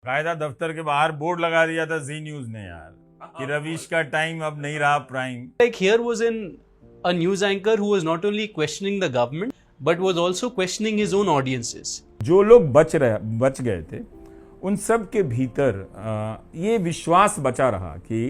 कायदा दफ्तर के बाहर बोर्ड लगा दिया था जी न्यूज ने यार कि रवीश का टाइम अब नहीं रहा prime. Like here was a news anchor who was not only questioning the government but was also questioning his own audiences. जो लोग बच गए थे उन सब के भीतर ये विश्वास बचा रहा कि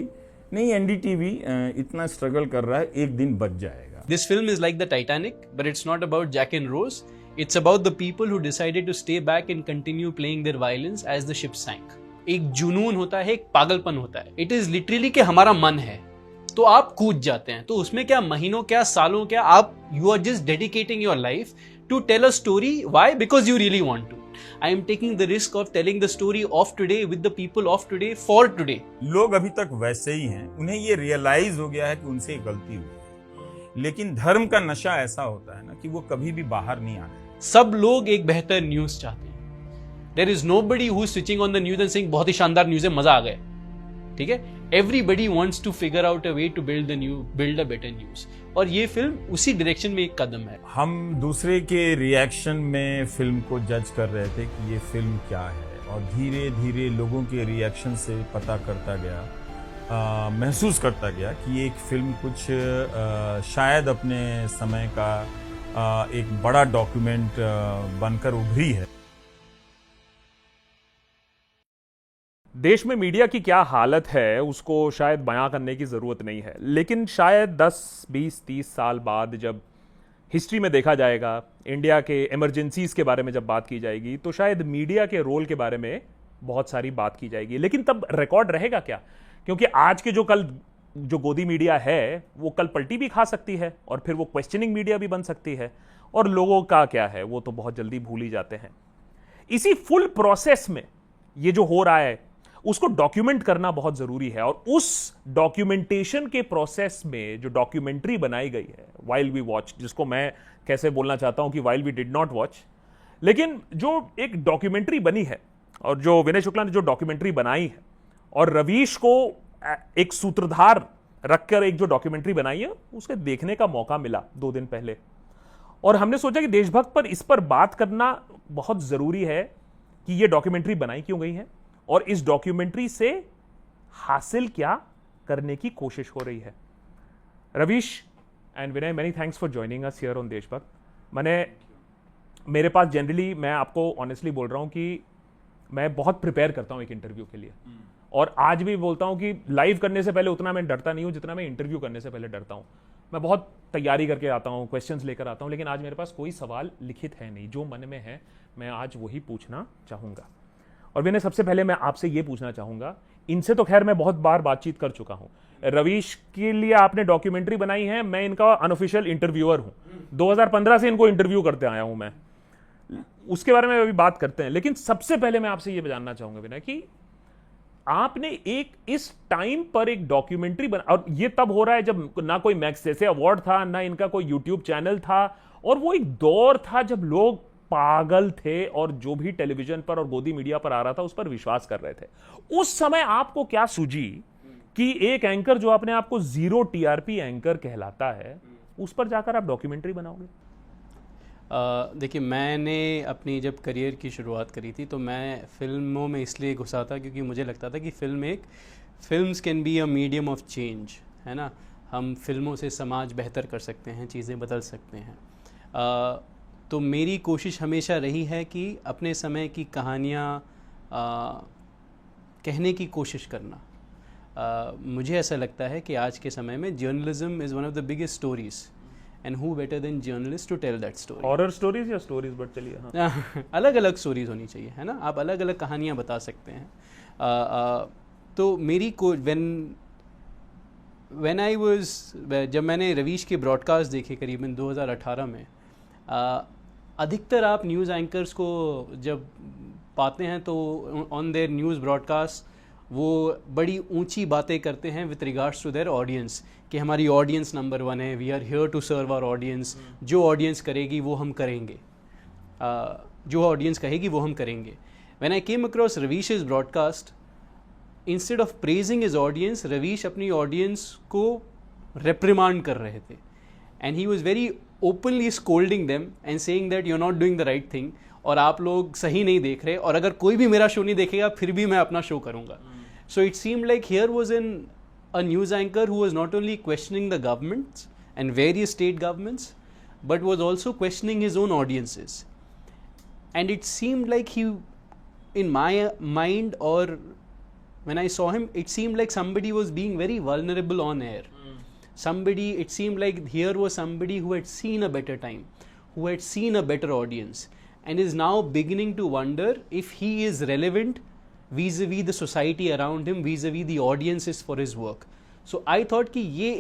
नहीं एनडीटीवी इतना स्ट्रगल कर रहा है, एक दिन बच जाएगा. This film is like the Titanic, but it's not about Jack and Rose. It's about the people who decided to stay back and continue playing their violins as the ship sank. एक जुनून होता है, एक पागलपन होता है. It is literally कि हमारा मन है तो आप कूद जाते हैं. तो उसमें क्या महीनों क्या सालों क्या आप you are just dedicating your life to tell a story. Why? Because you really want to. I am taking the risk of telling the story of today with the people of today for today. लोग अभी तक वैसे ही हैं, उन्हें ये realise हो गया है कि उनसे गलती हुई. लेकिन धर्म का नशा ऐसा होता है ना कि वो कभी भी बाहर नहीं आना. सब लोग एक बेहतर न्यूज चाहते हैं. There is nobody who is switching on the news and saying बहुत ही शानदार न्यूज है, मजा आ गया. ठीक है, everybody wants to figure out a way to build a better news. और ये फिल्म उसी डायरेक्शन में एक कदम है. हम दूसरे के रिएक्शन में फिल्म को जज कर रहे थे कि ये फिल्म क्या है, और धीरे धीरे लोगों के रिएक्शन से पता करता गया, महसूस करता गया कि ये एक फिल्म कुछ शायद अपने समय का एक बड़ा डॉक्यूमेंट बनकर उभरी है. देश में मीडिया की क्या हालत है उसको शायद बयां करने की ज़रूरत नहीं है, लेकिन शायद 10, 20, 30 साल बाद जब हिस्ट्री में देखा जाएगा, इंडिया के इमरजेंसीज के बारे में जब बात की जाएगी, तो शायद मीडिया के रोल के बारे में बहुत सारी बात की जाएगी. लेकिन तब रिकॉर्ड रहेगा क्या? क्योंकि आज के जो गोदी मीडिया है वो कल पलटी भी खा सकती है और फिर वो क्वेश्चनिंग मीडिया भी बन सकती है, और लोगों का क्या है वो तो बहुत जल्दी भूल ही जाते हैं. इसी फुल प्रोसेस में ये जो हो रहा है उसको डॉक्यूमेंट करना बहुत जरूरी है, और उस डॉक्यूमेंटेशन के प्रोसेस में जो डॉक्यूमेंट्री बनाई गई है वाइल वी वॉच, जिसको मैं कैसे बोलना चाहता हूं कि while we did not watch, लेकिन जो एक डॉक्यूमेंट्री बनी है और जो विनय शुक्ला ने जो डॉक्यूमेंट्री बनाई है और रवीश को एक सूत्रधार रखकर एक जो डॉक्यूमेंट्री बनाई है उसके देखने का मौका मिला 2 दिन पहले, और हमने सोचा कि देशभक्त पर इस पर बात करना बहुत जरूरी है कि यह डॉक्यूमेंट्री बनाई क्यों गई है और इस डॉक्यूमेंट्री से हासिल क्या करने की कोशिश हो रही है. Ravish and Vinay, many thanks for joining us here on देशभक्त. मेरे पास जनरली, मैं आपको ऑनेस्टली बोल रहा हूं कि मैं बहुत प्रिपेयर करता हूं एक इंटरव्यू के लिए, और आज भी बोलता हूं कि लाइव करने से पहले उतना मैं डरता नहीं हूं जितना मैं इंटरव्यू करने से पहले डरता हूं. मैं बहुत तैयारी करके आता हूं, क्वेश्चंस लेकर आता हूं, लेकिन आज मेरे पास कोई सवाल लिखित है नहीं. जो मन में है मैं आज वही पूछना चाहूंगा. और मैंने सबसे पहले मैं आपसे ये पूछना चाहूंगा, इनसे तो खैर मैं बहुत बार बातचीत कर चुका हूं. रवीश के लिए आपने डॉक्यूमेंट्री बनाई है, मैं इनका अनऑफिशियल इंटरव्यूअर हूं. 2015 से इनको इंटरव्यू करते आया हूं मैं, उसके बारे में अभी बात करते हैं. लेकिन सबसे पहले मैं आपसे ये जानना चाहूंगा विनय कि आपने एक इस टाइम पर एक डॉक्यूमेंट्री बना, और ये तब हो रहा है जब ना कोई मैक्स जैसे अवार्ड था, ना इनका कोई यूट्यूब चैनल था, और वो एक दौर था जब लोग पागल थे और जो भी टेलीविजन पर और गोदी मीडिया पर आ रहा था उस पर विश्वास कर रहे थे. उस समय आपको क्या सूझी कि एक एंकर जो अपने आप को 0 टीआरपी एंकर कहलाता है, उस पर जाकर आप डॉक्यूमेंट्री बनाओगे? देखिए, मैंने अपनी जब करियर की शुरुआत करी थी तो मैं फिल्मों में इसलिए घुसा था क्योंकि मुझे लगता था कि films can be a medium of change, है ना. हम फिल्मों से समाज बेहतर कर सकते हैं, चीज़ें बदल सकते हैं. तो मेरी कोशिश हमेशा रही है कि अपने समय की कहानियाँ कहने की कोशिश करना. मुझे ऐसा लगता है कि आज के समय में journalism is one of the biggest stories, and who better than journalist to tell that story. Horror stories या स्टोरीज, बट चलिए, हाँ. अलग अलग स्टोरीज होनी चाहिए, है ना. आप अलग अलग कहानियाँ बता सकते हैं. तो मेरी जब मैंने रवीश के ब्रॉडकास्ट देखे करीबन 2018 में, अधिकतर आप न्यूज़ एंकर्स को जब पाते हैं तो ऑन देयर न्यूज़ ब्रॉडकास्ट वो बड़ी ऊंची बातें करते हैं with regards to their audience, कि हमारी ऑडियंस नंबर 1 है, we are here to serve our audience, जो ऑडियंस करेगी वो हम करेंगे, जो ऑडियंस कहेगी वो हम करेंगे. When I came across Ravish's broadcast, instead of praising his audience, Ravish अपनी ऑडियंस को रेप्रिमांड कर रहे थे, and he was very openly scolding them and saying that you're not doing the right thing. और आप लोग सही नहीं देख रहे, और अगर कोई भी मेरा शो नहीं देखेगा फिर भी मैं अपना शो करूँगा. So it seemed like here was an a news anchor who was not only questioning the governments and various state governments, but was also questioning his own audiences. And it seemed like he, in my mind, or when I saw him, it seemed like somebody was being very vulnerable on air. Somebody, it seemed like here was somebody who had seen a better time, who had seen a better audience, and is now beginning to wonder if he is relevant vis-a-vis the society around him, vis-a-vis the audiences for his work. So I thought कि ये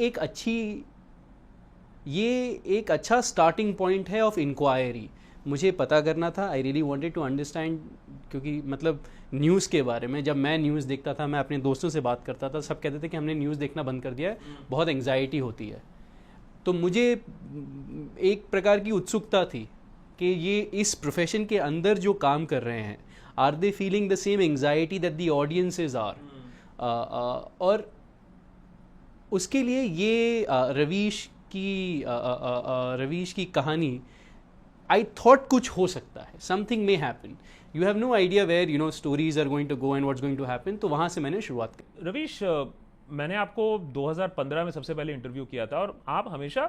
एक अच्छा starting point है of inquiry. मुझे पता करना था, I really wanted to understand, क्योंकि मतलब न्यूज़ के बारे में जब मैं न्यूज़ देखता था, मैं अपने दोस्तों से बात करता था, सब कहते थे कि हमने न्यूज़ देखना बंद कर दिया है, बहुत एंग्जाइटी होती है. तो मुझे एक प्रकार की उत्सुकता थी कि ये इस प्रोफेशन के अंदर जो काम कर रहे हैं, are they feeling the same anxiety that the audiences are? और उसके लिए ये रवीश की कहानी, I thought कुछ हो सकता है, something may happen. You have no idea where stories are going to go and what's going to happen. तो वहाँ से मैंने शुरुआत की. रवीश, मैंने आपको 2015 में सबसे पहले इंटरव्यू किया था, और आप हमेशा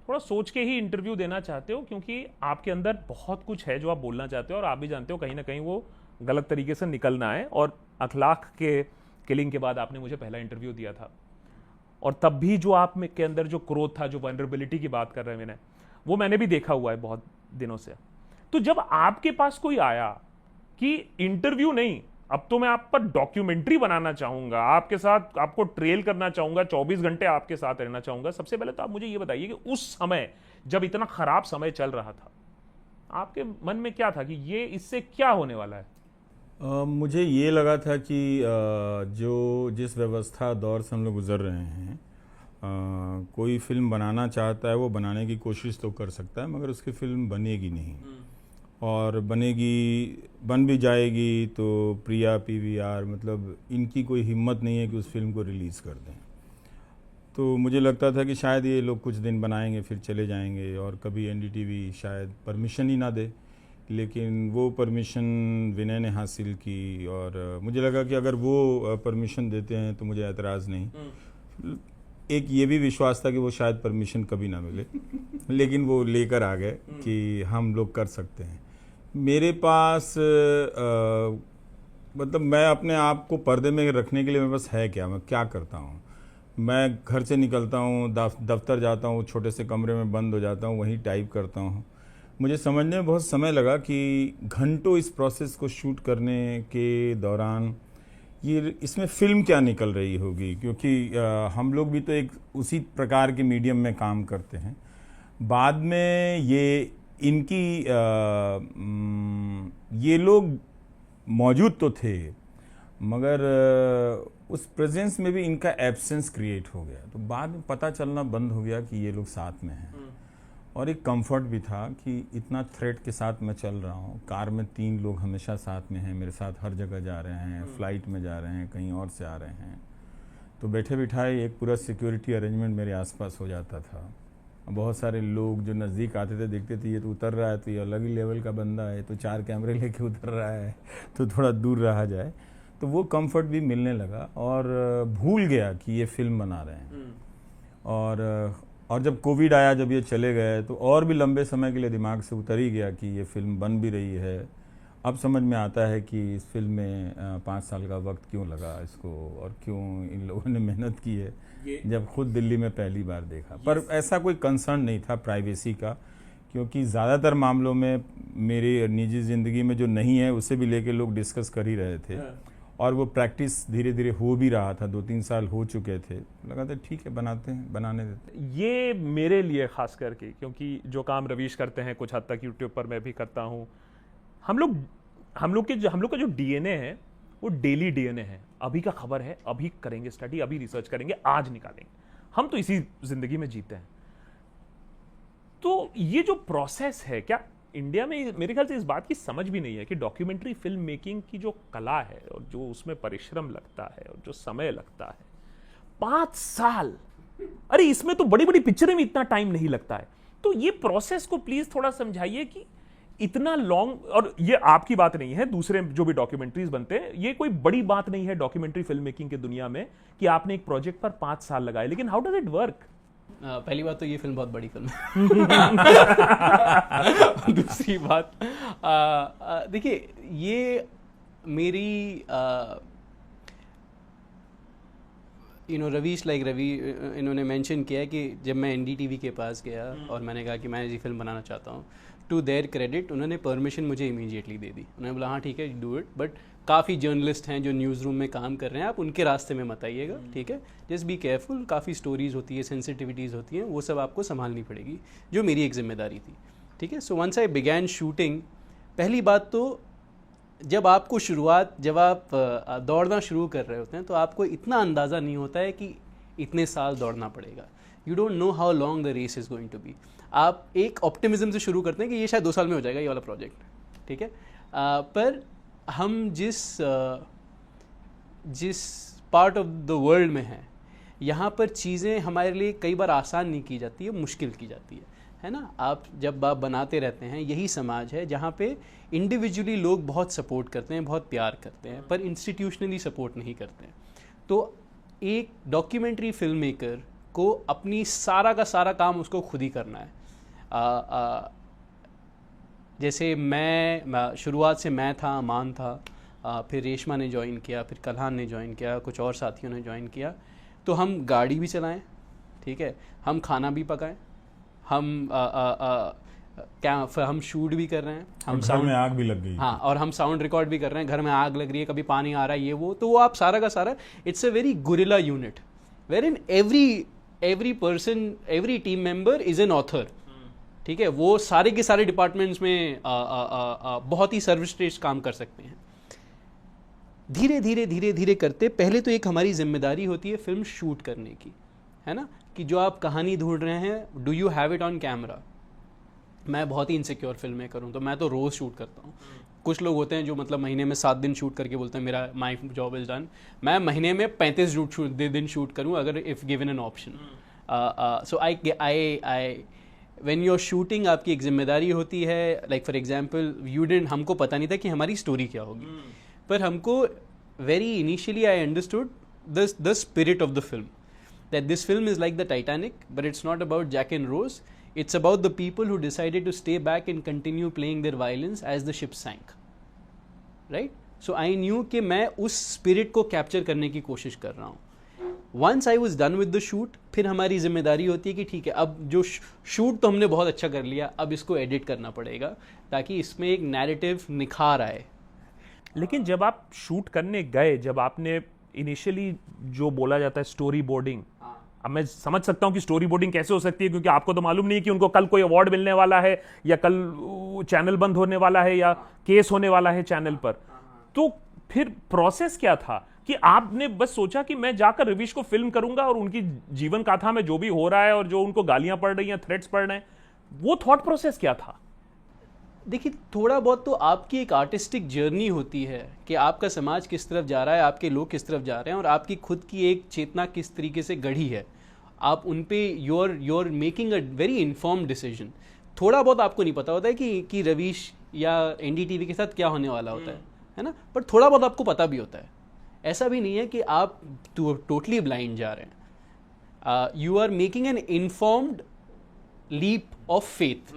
थोड़ा सोच के ही इंटरव्यू देना चाहते हो, क्योंकि आपके अंदर बहुत कुछ है जो आप बोलना चाहते हो, और आप भी जानते हो कहीं ना कहीं वो गलत तरीके से निकलना है. और अखलाक के किलिंग के बाद आपने मुझे पहला इंटरव्यू दिया था, और तब भी जो आप में के अंदर जो क्रोध था, जो वल्नरेबिलिटी की बात कर रहे हैं वो मैंने भी देखा हुआ है बहुत दिनों से. तो जब आपके पास कोई आया कि इंटरव्यू नहीं, अब तो मैं आप पर डॉक्यूमेंट्री बनाना चाहूंगा, आपके साथ आपको ट्रेल करना चाहूंगा, 24 घंटे आपके साथ रहना चाहूंगा, सबसे पहले तो आप मुझे ये बताइए कि उस समय जब इतना खराब समय चल रहा था, आपके मन में क्या था कि ये इससे क्या होने वाला है? मुझे ये लगा था कि जो जिस व्यवस्था दौर से हम लोग गुजर रहे हैं, कोई फिल्म बनाना चाहता है वो बनाने की कोशिश तो कर सकता है, मगर उसकी फिल्म बनेगी नहीं, और बन भी जाएगी तो प्रिया पीवीआर मतलब इनकी कोई हिम्मत नहीं है कि उस फिल्म को रिलीज़ कर दें. तो मुझे लगता था कि शायद ये लोग कुछ दिन बनाएंगे फिर चले जाएंगे, और कभी एनडीटीवी शायद परमिशन ही ना दे. लेकिन वो परमिशन विनय ने हासिल की, और मुझे लगा कि अगर वो परमिशन देते हैं तो मुझे एतराज़ नहीं. एक ये भी विश्वास था कि वो शायद परमिशन कभी ना मिले, लेकिन वो लेकर आ गए कि हम लोग कर सकते हैं. मेरे पास मतलब मैं अपने आप को पर्दे में रखने के लिए मेरे पास है क्या, मैं क्या करता हूँ. मैं घर से निकलता हूँ, दफ्तर जाता हूँ, छोटे से कमरे में बंद हो जाता हूँ, वहीं टाइप करता हूँ. मुझे समझने में बहुत समय लगा कि घंटों इस प्रोसेस को शूट करने के दौरान ये इसमें फिल्म क्या निकल रही होगी, क्योंकि हम लोग भी तो एक उसी प्रकार के मीडियम में काम करते हैं. बाद में ये लोग मौजूद तो थे, मगर उस प्रेजेंस में भी इनका एब्सेंस क्रिएट हो गया. तो बाद में पता चलना बंद हो गया कि ये लोग साथ में हैं, और एक कंफर्ट भी था कि इतना थ्रेट के साथ मैं चल रहा हूँ. कार में 3 लोग हमेशा साथ में हैं, मेरे साथ हर जगह जा रहे हैं, फ्लाइट में जा रहे हैं, कहीं और से आ रहे हैं. तो बैठे बिठाए एक पूरा सिक्योरिटी अरेंजमेंट मेरे आसपास हो जाता था. बहुत सारे लोग जो नज़दीक आते थे देखते थे ये तो उतर रहा है, तो ये अलग ही लेवल का बंदा है, तो 4 कैमरे लेके उतर रहा है, तो थोड़ा दूर रहा जाए. तो वो कंफर्ट भी मिलने लगा, और भूल गया कि ये फिल्म बना रहे हैं. और जब कोविड आया, जब ये चले गए, तो और भी लंबे समय के लिए दिमाग से उतर ही गया कि ये फिल्म बन भी रही है. अब समझ में आता है कि इस फिल्म में 5 साल का वक्त क्यों लगा इसको, और क्यों इन लोगों ने मेहनत की है, जब खुद दिल्ली में पहली बार देखा. पर ऐसा कोई कंसर्न नहीं था प्राइवेसी का, क्योंकि ज़्यादातर मामलों में मेरी निजी ज़िंदगी में जो नहीं है उसे भी लेके लोग डिस्कस कर ही रहे थे. और वो प्रैक्टिस धीरे धीरे हो भी रहा था, 2-3 साल हो चुके थे. लगा था ठीक है, बनाते हैं, बनाने देते. ये मेरे लिए खास करके, क्योंकि जो काम रवीश करते हैं कुछ हद तक यूट्यूब पर मैं भी करता हूँ, हम लोग का जो डीएनए है वो डेली डीएनए है. अभी का खबर है, अभी करेंगे स्टडी, अभी रिसर्च करेंगे, आज निकालेंगे. हम तो इसी जिंदगी में जीते हैं. तो ये जो प्रोसेस है, क्या इंडिया में मेरे ख्याल से इस बात की समझ भी नहीं है कि डॉक्यूमेंट्री फिल्म मेकिंग की जो कला है, और जो उसमें परिश्रम लगता है, और जो समय लगता है, 5 साल, अरे इसमें तो बड़ी बड़ी पिक्चरें में इतना टाइम नहीं लगता है. तो ये प्रोसेस को प्लीज थोड़ा समझाइए कि इतना लॉन्ग, और ये आपकी बात नहीं है, दूसरे जो भी डॉक्यूमेंट्रीज बनते हैं, ये कोई बड़ी बात नहीं है डॉक्यूमेंट्री फिल्म मेकिंग की दुनिया में कि आपने एक प्रोजेक्ट पर 5 साल लगाए, लेकिन हाउ डज इट वर्क? पहली बात तो ये फिल्म बहुत बड़ी फिल्म है। दूसरी बात, देखिए ये मेरी रवीश इन्होंने मेंशन किया है कि जब मैं एनडीटीवी के पास गया और मैंने कहा कि मैं ये फिल्म बनाना चाहता हूँ, टू देयर क्रेडिट उन्होंने परमिशन मुझे इमीडिएटली दे दी। उन्होंने बोला हाँ ठीक है डू इट, बट काफ़ी जर्नलिस्ट हैं जो न्यूज़ रूम में काम कर रहे हैं, आप उनके रास्ते में मत आइएगा, ठीक है, जस्ट बी केयरफुल, काफ़ी स्टोरीज़ होती है, सेंसिटिविटीज़ होती हैं, वो सब आपको संभालनी पड़ेगी, जो मेरी एक जिम्मेदारी थी, ठीक है। So once I began shooting, पहली बात तो जब आप दौड़ना शुरू कर रहे होते हैं तो आपको इतना अंदाज़ा नहीं होता है कि इतने साल दौड़ना पड़ेगा। You don't know how long the race is going to be. आप एक ऑप्टिमिज्म से शुरू करते हैं कि ये शायद 2 साल में हो जाएगा ये वाला प्रोजेक्ट, ठीक है। पर हम जिस पार्ट ऑफ द वर्ल्ड में हैं, यहाँ पर चीज़ें हमारे लिए कई बार आसान नहीं की जाती है, मुश्किल की जाती है ना। आप बनाते रहते हैं, यही समाज है जहाँ पे इंडिविजुअली लोग बहुत सपोर्ट करते हैं, बहुत प्यार करते हैं, पर इंस्टीट्यूशनली सपोर्ट नहीं करते हैं। तो एक डॉक्यूमेंट्री फिल्म मेकर को अपनी सारा का सारा काम उसको खुद ही करना है। जैसे मैं शुरुआत से मैं था, अमान था, फिर रेशमा ने ज्वाइन किया, फिर कल्हान ने ज्वाइन किया, कुछ और साथियों ने ज्वाइन किया। तो हम गाड़ी भी चलाएं, ठीक है, हम खाना भी पकाएं, हम शूट भी कर रहे हैं, हम घर में आग भी लग गई, हाँ, और हम साउंड रिकॉर्ड भी कर रहे हैं, घर में आग लग रही है, कभी पानी आ रहा है, ये वो, तो वो आप सारा का सारा, it's a very guerrilla unit where in every person, every team member is an author, ठीक है। वो सारे के सारे डिपार्टमेंट्स में बहुत ही सर्वश्रेष्ठ काम कर सकते हैं। धीरे धीरे धीरे धीरे करते, पहले तो एक हमारी जिम्मेदारी होती है फिल्म शूट करने की, है ना, कि जो आप कहानी ढूंढ रहे हैं, do you have it on camera. मैं बहुत ही इनसिक्योर फिल्म मेकर हूँ, तो मैं तो रोज़ शूट करता हूँ। कुछ लोग होते हैं जो मतलब महीने में 7 दिन शूट करके बोलते हैं मेरा माई जॉब इज़ डन। मैं महीने में 35 दिन शूट करूँ अगर if given an option. So I when you are shooting, आपकी एक जिम्मेदारी होती है। लाइक फॉर एग्जांपल हमको पता नहीं था कि हमारी स्टोरी क्या होगी, पर हमको very initially I understood the spirit of the film, that this film is like the Titanic, but it's not about Jack and Rose. It's about the people who decided to stay back and continue playing their violins as the ship sank. Right? So I knew कि मैं उस spirit को capture करने की कोशिश कर रहा हूँ। Once I was done with the shoot, फिर हमारी जिम्मेदारी होती है कि ठीक है, अब जो शूट तो हमने बहुत अच्छा कर लिया, अब इसको एडिट करना पड़ेगा ताकि इसमें एक नैरेटिव निखार आए। लेकिन जब आप शूट करने गए, जब आपने इनिशियली जो बोला जाता है स्टोरी बोर्डिंग, अब मैं समझ सकता हूं कि स्टोरी बोर्डिंग कैसे हो सकती है, क्योंकि आपको तो मालूम नहीं है कि उनको कल कोई अवार्ड मिलने वाला है, या कल चैनल बंद होने वाला है, या केस होने वाला है चैनल पर। तो फिर प्रोसेस क्या था कि आपने बस सोचा कि मैं जाकर रवीश को फिल्म करूंगा और उनकी जीवन गाथा में जो भी हो रहा है और जो उनको गालियां पड़ रही हैं, थ्रेट्स पड़ रहे हैं, वो थॉट प्रोसेस क्या था? देखिए, थोड़ा बहुत तो आपकी एक आर्टिस्टिक जर्नी होती है कि आपका समाज किस तरफ जा रहा है, आपके लोग किस तरफ जा रहे हैं, और आपकी खुद की एक चेतना किस तरीके से गढ़ी है। आप उन पे your making a very informed decision. थोड़ा बहुत आपको नहीं पता होता है कि रवीश या एनडीटीवी के साथ क्या होने वाला होता है ना, पर थोड़ा बहुत आपको पता भी होता है। ऐसा भी नहीं है कि आप टोटली ब्लाइंड जा रहे हैं। You are making an informed leap of faith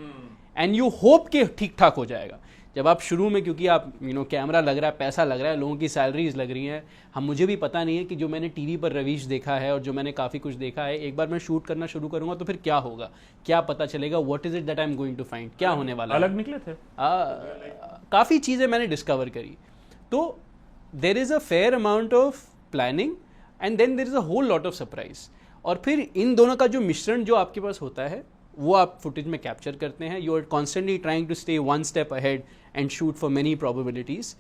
and you hope कि ठीक ठाक हो जाएगा। जब आप शुरू में, क्योंकि आप कैमरा लग रहा है, पैसा लग रहा है, लोगों की सैलरीज लग रही हैं, मुझे भी पता नहीं है कि जो मैंने टीवी पर रवीश देखा है और जो मैंने काफ़ी कुछ देखा है, एक बार मैं शूट करना शुरू करूंगा तो फिर क्या होगा, क्या पता चलेगा, what is it that I am going to find, क्या होने वाला अलग है। निकले थे काफ़ी चीज़ें मैंने डिस्कवर करी। तो there is a fair amount of planning and then there is a whole lot of surprise. और फिर इन दोनों का जो मिश्रण जो आपके पास होता है वो आप फुटेज में कैप्चर करते हैं। You are constantly trying to stay one step ahead and shoot for many probabilities.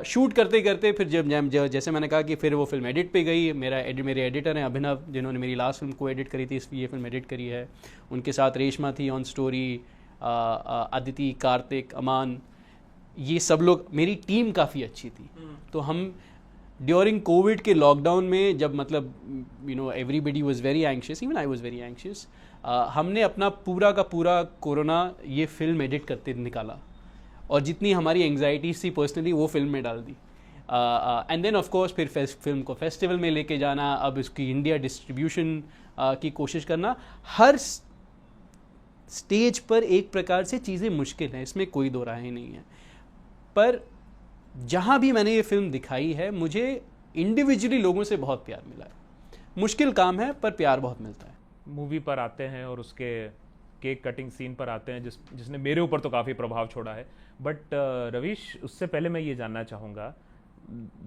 Shoot करते करते फिर जब जैसे मैंने कहा कि फिर वो फिल्म एडिट पे गई। मेरे एडिटर हैं अभिनव, जिन्होंने मेरी लास्ट फिल्म को एडिट करी थी, ये फिल्म एडिट करी है। उनके साथ रेशमा थी ऑन स्टोरी, अदिति, कार्तिक, अमान, ये सब लोग, मेरी टीम काफ़ी अच्छी थी। तो हम ड्यूरिंग कोविड के लॉकडाउन में, जब मतलब everybody was very anxious, even I was very anxious, हमने अपना पूरा का पूरा कोरोना ये फिल्म एडिट करते निकाला। और जितनी हमारी एंग्जाइटीज थी पर्सनली वो फिल्म में डाल दी। एंड देन ऑफ कोर्स फिर फिल्म को फेस्टिवल में लेके जाना, अब इसकी इंडिया डिस्ट्रीब्यूशन की कोशिश करना, हर स्टेज पर एक प्रकार से चीज़ें मुश्किल हैं, इसमें कोई दो राहें नहीं है। पर जहाँ भी मैंने ये फिल्म दिखाई है मुझे इंडिविजुअली लोगों से बहुत प्यार मिला है। मुश्किल काम है पर प्यार बहुत मिलता है। मूवी पर आते हैं और उसके केक कटिंग सीन पर आते हैं जिसने मेरे ऊपर तो काफ़ी प्रभाव छोड़ा है। बट रवीश, उससे पहले मैं ये जानना चाहूँगा,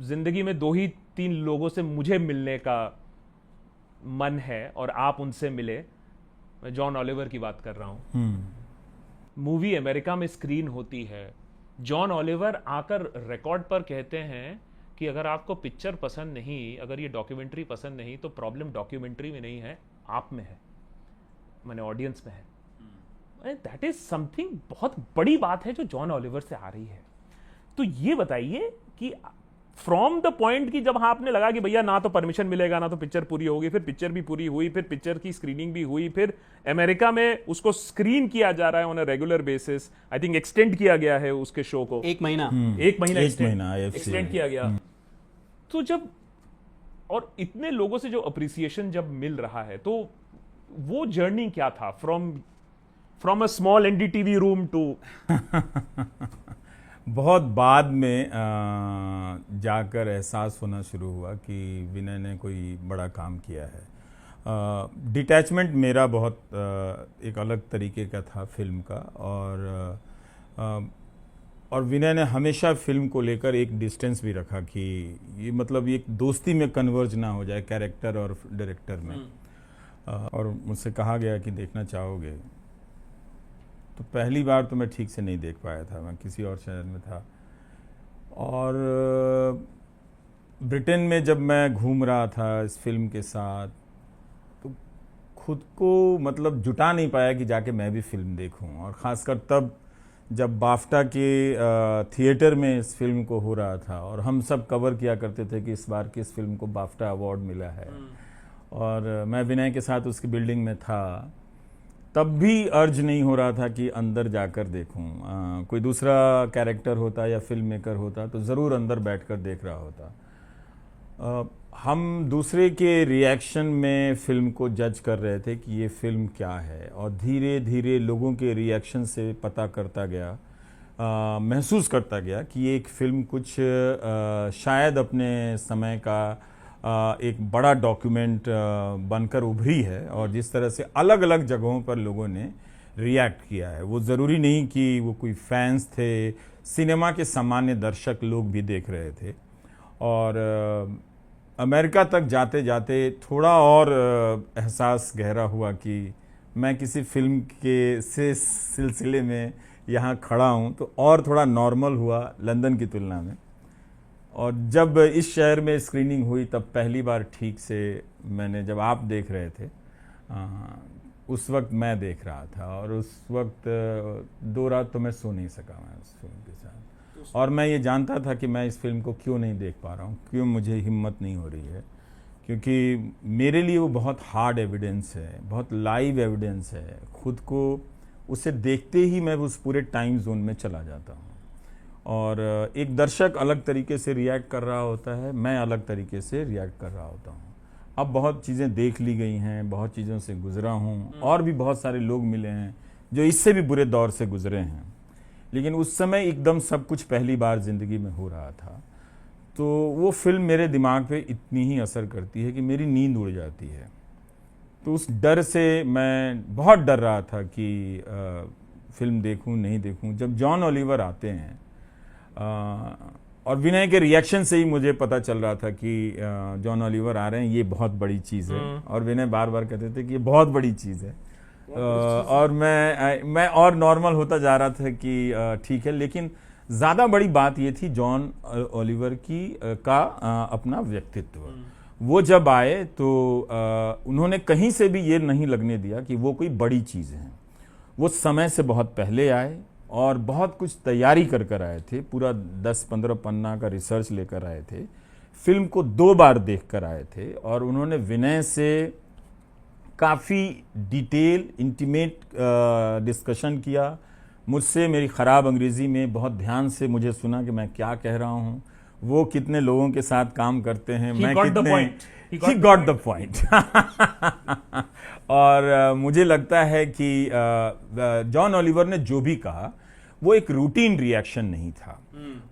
ज़िंदगी में 2 ही 3 लोगों से मुझे मिलने का मन है और आप उनसे मिले। मैं जॉन ऑलिवर की बात कर रहा हूँ। मूवी अमेरिका में स्क्रीन होती है, जॉन ऑलिवर आकर रिकॉर्ड पर कहते हैं कि अगर आपको पिक्चर पसंद नहीं, अगर ये डॉक्यूमेंट्री पसंद नहीं, तो प्रॉब्लम डॉक्यूमेंट्री में नहीं है, आप में है, मैंने ऑडियंस में है। दैट इज समथिंग, बहुत बड़ी बात है जो जॉन ऑलिवर से आ रही है। तो ये बताइए कि फ्रॉम द पॉइंट कि जब आपने लगा कि भैया ना तो परमिशन मिलेगा ना तो पिक्चर पूरी होगी, फिर पिक्चर भी पूरी हुई, फिर पिक्चर की स्क्रीनिंग भी हुई, फिर अमेरिका में उसको स्क्रीन किया जा रहा है on a regular basis. I think extend किया गया है उसके शो को, एक महीना एक्सटेंड किया गया। तो जब और इतने लोगों से जो अप्रिसिएशन जब मिल रहा है, तो वो जर्नी क्या था from a small NDTV room to बहुत बाद में जाकर एहसास होना शुरू हुआ कि विनय ने कोई बड़ा काम किया है। डिटैचमेंट मेरा बहुत एक अलग तरीके का था फिल्म का, और विनय ने हमेशा फिल्म को लेकर एक डिस्टेंस भी रखा कि ये मतलब एक दोस्ती में कन्वर्ज ना हो जाए कैरेक्टर और डायरेक्टर में। और मुझसे कहा गया कि देखना चाहोगे, तो पहली बार तो मैं ठीक से नहीं देख पाया था, मैं किसी और शहर में था। और ब्रिटेन में जब मैं घूम रहा था इस फिल्म के साथ, तो खुद को मतलब जुटा नहीं पाया कि जाके मैं भी फिल्म देखूं। और ख़ासकर तब जब बाफ्टा के थिएटर में इस फिल्म को हो रहा था, और हम सब कवर किया करते थे कि इस बार की इस फिल्म को बाफ्टा अवार्ड मिला है, और मैं विनय के साथ उसकी बिल्डिंग में था, तब भी अर्ज नहीं हो रहा था कि अंदर जाकर देखूं। कोई दूसरा कैरेक्टर होता या फिल्म मेकर होता तो ज़रूर अंदर बैठकर देख रहा होता। हम दूसरे के रिएक्शन में फिल्म को जज कर रहे थे कि ये फिल्म क्या है, और धीरे धीरे लोगों के रिएक्शन से पता करता गया, महसूस करता गया कि ये एक फिल्म कुछ शायद अपने समय का एक बड़ा डॉक्यूमेंट बनकर उभरी है। और जिस तरह से अलग अलग जगहों पर लोगों ने रिएक्ट किया है, वो ज़रूरी नहीं कि वो कोई फैंस थे, सिनेमा के सामान्य दर्शक लोग भी देख रहे थे। और अमेरिका तक जाते जाते थोड़ा और एहसास गहरा हुआ कि मैं किसी फिल्म के से सिलसिले में यहाँ खड़ा हूँ, तो और थोड़ा नॉर्मल हुआ लंदन की तुलना में। और जब इस शहर में स्क्रीनिंग हुई तब पहली बार ठीक से मैंने, जब आप देख रहे थे उस वक्त मैं देख रहा था, और उस वक्त 2 रात तो मैं सो नहीं सका मैं उस फिल्म के साथ। और मैं ये जानता था कि मैं इस फिल्म को क्यों नहीं देख पा रहा हूँ, क्यों मुझे हिम्मत नहीं हो रही है, क्योंकि मेरे लिए वो बहुत हार्ड एविडेंस है, बहुत लाइव एविडेंस है। खुद को उसे देखते ही मैं उस पूरे टाइम जोन में चला जाता हूँ, और एक दर्शक अलग तरीके से रिएक्ट कर रहा होता है, मैं अलग तरीके से रिएक्ट कर रहा होता हूँ। अब बहुत चीज़ें देख ली गई हैं, बहुत चीज़ों से गुजरा हूँ, और भी बहुत सारे लोग मिले हैं जो इससे भी बुरे दौर से गुजरे हैं, लेकिन उस समय एकदम सब कुछ पहली बार ज़िंदगी में हो रहा था। तो वो फिल्म मेरे दिमाग पे इतनी ही असर करती है कि मेरी नींद उड़ जाती है। तो उस डर से मैं बहुत डर रहा था कि फिल्म देखूं नहीं देखूं। जब जॉन ऑलिवर आते हैं, और विनय के रिएक्शन से ही मुझे पता चल रहा था कि जॉन ऑलिवर आ रहे हैं, ये बहुत बड़ी चीज़ है। और विनय बार बार कहते थे कि ये बहुत बड़ी चीज़ है, और मैं और नॉर्मल होता जा रहा था कि ठीक है। लेकिन ज़्यादा बड़ी बात ये थी जॉन ऑलिवर की का अपना व्यक्तित्व। वो जब आए तो उन्होंने कहीं से भी ये नहीं लगने दिया कि वो कोई बड़ी चीज़ है। वो समय से बहुत पहले आए और बहुत कुछ तैयारी कर आए थे, पूरा 10-15 पन्ना का रिसर्च लेकर आए थे, फिल्म को 2 बार देख कर आए थे, और उन्होंने विनय से काफ़ी डिटेल इंटीमेट डिस्कशन किया, मुझसे मेरी ख़राब अंग्रेज़ी में बहुत ध्यान से मुझे सुना कि मैं क्या कह रहा हूँ, वो कितने लोगों के साथ काम करते हैं, मैं कितने ही गॉट द पॉइंट। और मुझे लगता है कि जॉन ओलिवर ने जो भी कहा वो एक रूटीन रिएक्शन नहीं था,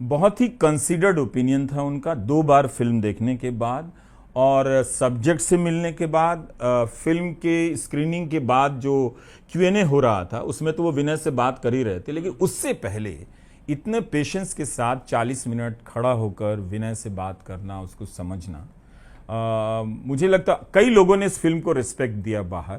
बहुत ही कंसीडर्ड ओपिनियन था उनका। 2 बार फिल्म देखने के बाद और सब्जेक्ट से मिलने के बाद, फिल्म के स्क्रीनिंग के बाद जो Q&A हो रहा था उसमें तो वो विनय से बात कर ही रहे थे, लेकिन उससे पहले इतने पेशेंस के साथ 40 मिनट खड़ा होकर विनय से बात करना, उसको समझना, मुझे लगता कई लोगों ने इस फिल्म को रिस्पेक्ट दिया बाहर,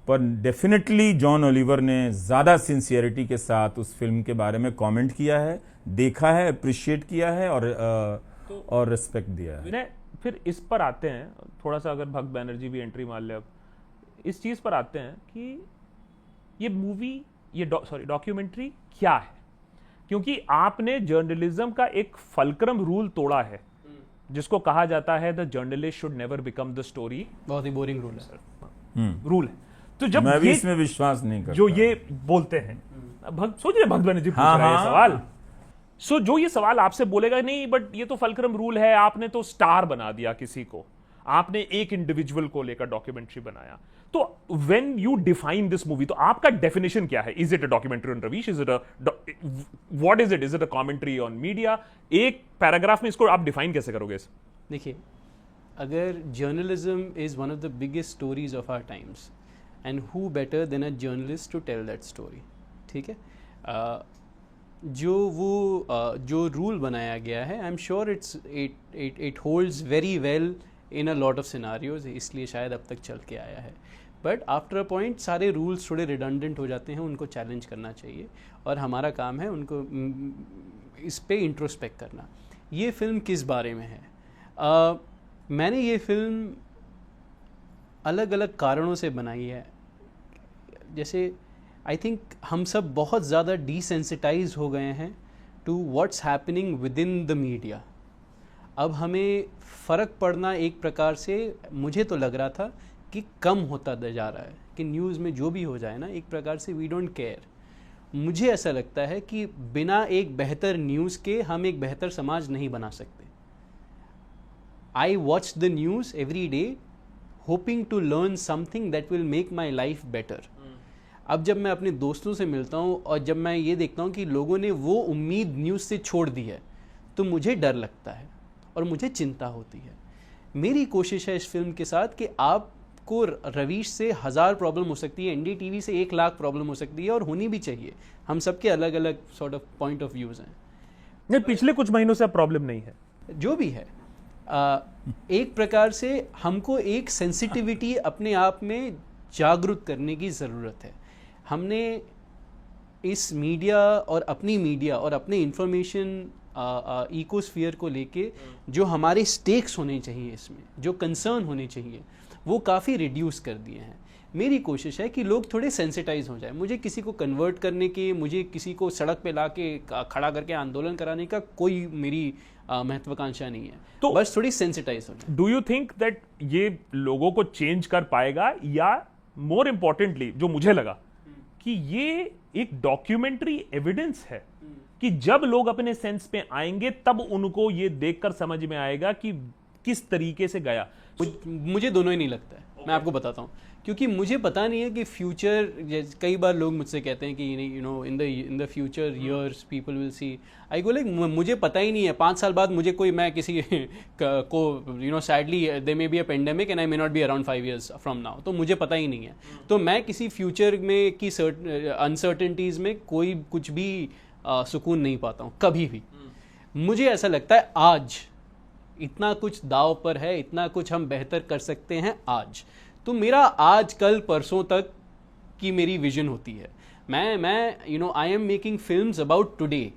पर डेफिनेटली जॉन ओलिवर ने ज़्यादा सिंसियरिटी के साथ उस फिल्म के बारे में कमेंट किया है, देखा है, अप्रिशिएट किया है और रिस्पेक्ट दिया है। विनय, फिर इस पर आते हैं थोड़ा सा, अगर भक्त बैनर्जी भी एंट्री मार ले, अब इस चीज़ पर आते हैं कि ये मूवी, ये डॉक्यूमेंट्री क्या है, क्योंकि आपने जर्नलिज्म का एक फलक्रम रूल तोड़ा है जिसको कहा जाता है the journalist should never become the story. बहुत ही बोरिंग रूल है। रूल है। तो जब मैं भी इसमें विश्वास नहीं करता, जो ये बोलते हैं, सोच रहे भक्त बैनर्जी पूछ रहे हैं सवाल, जो ये सवाल आपसे बोलेगा नहीं बट ये तो फलक्रम रूल है, आपने तो स्टार बना दिया किसी को, आपने एक इंडिविजुअल को लेकर डॉक्यूमेंट्री बनाया, तो when you define this movie, तो आपका डेफिनेशन क्या है? Is it a documentary on Ravish? Is it what is it? Is it a commentary on media? एक पैराग्राफ में इसको आप डिफाइन कैसे करोगे? देखिए, अगर journalism is one of the biggest stories of our times, and who better than a journalist to tell that story, ठीक है? जो रूल बनाया गया है, I am sure it holds very well in a lot of scenarios, इसलिए शायद अब तक चल के आया है। बट आफ्टर अ पॉइंट सारे रूल्स थोड़े रिडंडेंट हो जाते हैं, उनको चैलेंज करना चाहिए, और हमारा काम है उनको इस पे इंट्रोस्पेक्ट करना। ये फिल्म किस बारे में है? मैंने ये फिल्म अलग अलग कारणों से बनाई है। जैसे आई थिंक हम सब बहुत ज़्यादा डिसेंसिटाइज हो गए हैं to what's happening within the media. अब हमें फ़र्क पड़ना एक प्रकार से, मुझे तो लग रहा था कि कम होता जा रहा है, कि न्यूज़ में जो भी हो जाए ना, एक प्रकार से वी डोंट केयर। मुझे ऐसा लगता है कि बिना एक बेहतर न्यूज़ के हम एक बेहतर समाज नहीं बना सकते। I watch the news every day hoping to learn something that will make my life better. अब जब मैं अपने दोस्तों से मिलता हूँ और जब मैं ये देखता हूँ कि लोगों ने वो उम्मीद न्यूज़ से छोड़ दी है, तो मुझे डर लगता है और मुझे चिंता होती है। मेरी कोशिश है इस फिल्म के साथ कि आपको रवीश से 1000 प्रॉब्लम हो सकती है, NDTV से 1 लाख प्रॉब्लम हो सकती है, और होनी भी चाहिए। हम सबके अलग अलग sort of point of views हैं। नहीं, पिछले कुछ महीनों से अब प्रॉब्लम नहीं है, जो भी है। एक प्रकार से हमको एक सेंसिटिविटी अपने आप में जागरूक करने की ज़रूरत है। हमने इस मीडिया और अपने इंफॉर्मेशन इकोस्फीयर को लेके जो हमारे स्टेक्स होने चाहिए, इसमें जो कंसर्न होने चाहिए, वो काफ़ी रिड्यूस कर दिए हैं। मेरी कोशिश है कि लोग थोड़े सेंसिटाइज हो जाए। मुझे किसी को कन्वर्ट करने के, मुझे किसी को सड़क पे ला के खड़ा करके आंदोलन कराने का कोई मेरी महत्वाकांक्षा नहीं है, तो बस थोड़ी सेंसिटाइज हो जाए। डू यू थिंक दैट ये लोगों को चेंज कर पाएगा, या मोर इंपॉर्टेंटली जो मुझे लगा कि ये एक डॉक्यूमेंट्री एविडेंस है कि जब लोग अपने सेंस पे आएंगे तब उनको ये देखकर समझ में आएगा कि किस तरीके से गया। मुझे दोनों ही नहीं लगता है, मैं आपको बताता हूँ, क्योंकि मुझे पता नहीं है कि फ्यूचर, कई बार लोग मुझसे कहते हैं कि you know in the future years people will see, I go like मुझे पता ही नहीं है। 5 साल बाद मुझे कोई, मैं किसी को you know sadly they may be a pandemic and I may not be around 5 years from now, तो मुझे पता ही नहीं है। तो मैं किसी फ्यूचर में की अनसर्टेनिटीज़ में कोई कुछ भी सुकून नहीं पाता हूँ कभी भी। मुझे ऐसा लगता है आज इतना कुछ दाव पर है, इतना कुछ हम बेहतर कर सकते हैं आज। तो मेरा आज कल परसों तक की मेरी विजन होती है। मैं you know I am making films about today.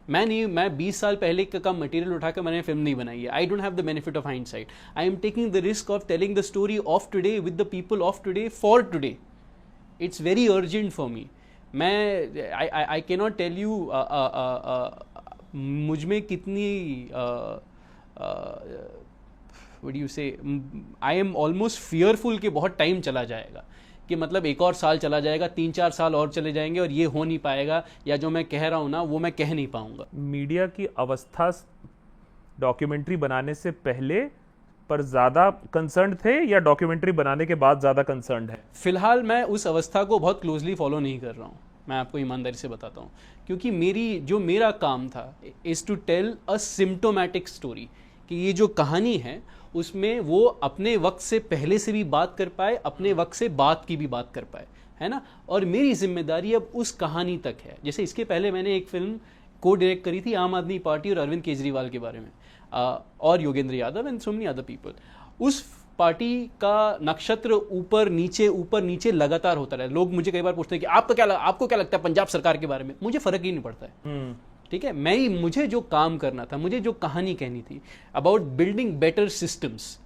मैं 20 साल पहले का मटेरियल उठाकर मैंने फिल्म नहीं बनाई है। I don't have the benefit of hindsight. I am taking the risk of telling the story of today with the people of today for today. It's very urgent for me. I can not tell you मुझ में कितनी what do you say, I am almost fearful कि बहुत time चला जाएगा, कि मतलब एक और साल चला जाएगा, 3-4 साल और चले जाएंगे और ये हो नहीं पाएगा, या जो मैं कह रहा हूँ ना वो मैं कह नहीं पाऊंगा। मीडिया की अवस्था डॉक्यूमेंट्री बनाने से पहले पर ज़्यादा कंसर्न थे या डॉक्यूमेंट्री बनाने के बाद ज़्यादा कंसर्न है? फिलहाल मैं उस अवस्था को बहुत क्लोजली फॉलो नहीं कर रहा हूँ, मैं आपको ईमानदारी से बताता हूँ, क्योंकि मेरा काम था is to tell a symptomatic story, कि ये जो कहानी है उसमें वो अपने वक्त से पहले से भी बात कर पाए, अपने वक्त से बाद की भी बात कर पाए, है ना। और मेरी जिम्मेदारी अब उस कहानी तक है। जैसे इसके पहले मैंने एक फिल्म को डायरेक्ट करी थी आम आदमी पार्टी और अरविंद केजरीवाल के बारे में, और Yogendra Yadav and so many other people. उस पार्टी का नक्षत्र ऊपर नीचे लगातार होता रहा। लोग मुझे कई बार पूछते हैं कि आपको क्या लगता है पंजाब सरकार के बारे में। मुझे फर्क ही नहीं पड़ता है, ठीक है। मुझे जो काम करना था, मुझे जो कहानी कहनी थी अबाउट बिल्डिंग बेटर सिस्टम्स,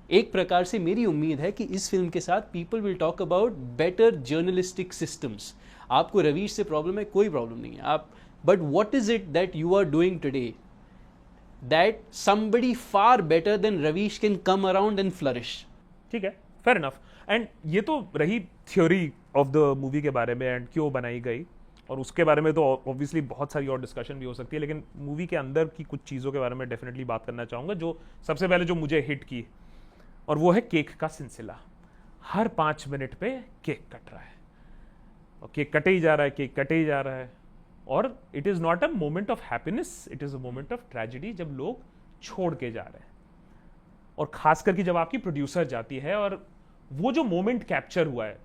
एक प्रकार से मेरी उम्मीद है कि इस फिल्म के साथ people will talk about better journalistic systems. आपको रवीश से प्रॉब्लम है, कोई प्रॉब्लम नहीं है, but what is it that you are doing today that somebody far better than Ravish can come around and flourish? ठीक है, fair enough. एंड ये तो रही थ्योरी ऑफ द मूवी के बारे में एंड क्यों बनाई गई, और उसके बारे में तो ऑब्वियसली बहुत सारी और डिस्कशन भी हो सकती है, लेकिन मूवी के अंदर की कुछ चीज़ों के बारे में डेफिनेटली बात करना चाहूँगा। जो सबसे पहले जो मुझे हिट की, और वो है केक का सिलसिला। हर 5 मिनट पे केक कट रहा है, और केक कटे ही जा रहा है, केक कटे ही जा रहा है, और it is not a moment of happiness, it is a moment of tragedy जब लोग छोड़ के जा रहे हैं। और खास करके जब आपकी प्रोड्यूसर जाती है और वो जो मोमेंट कैप्चर हुआ है,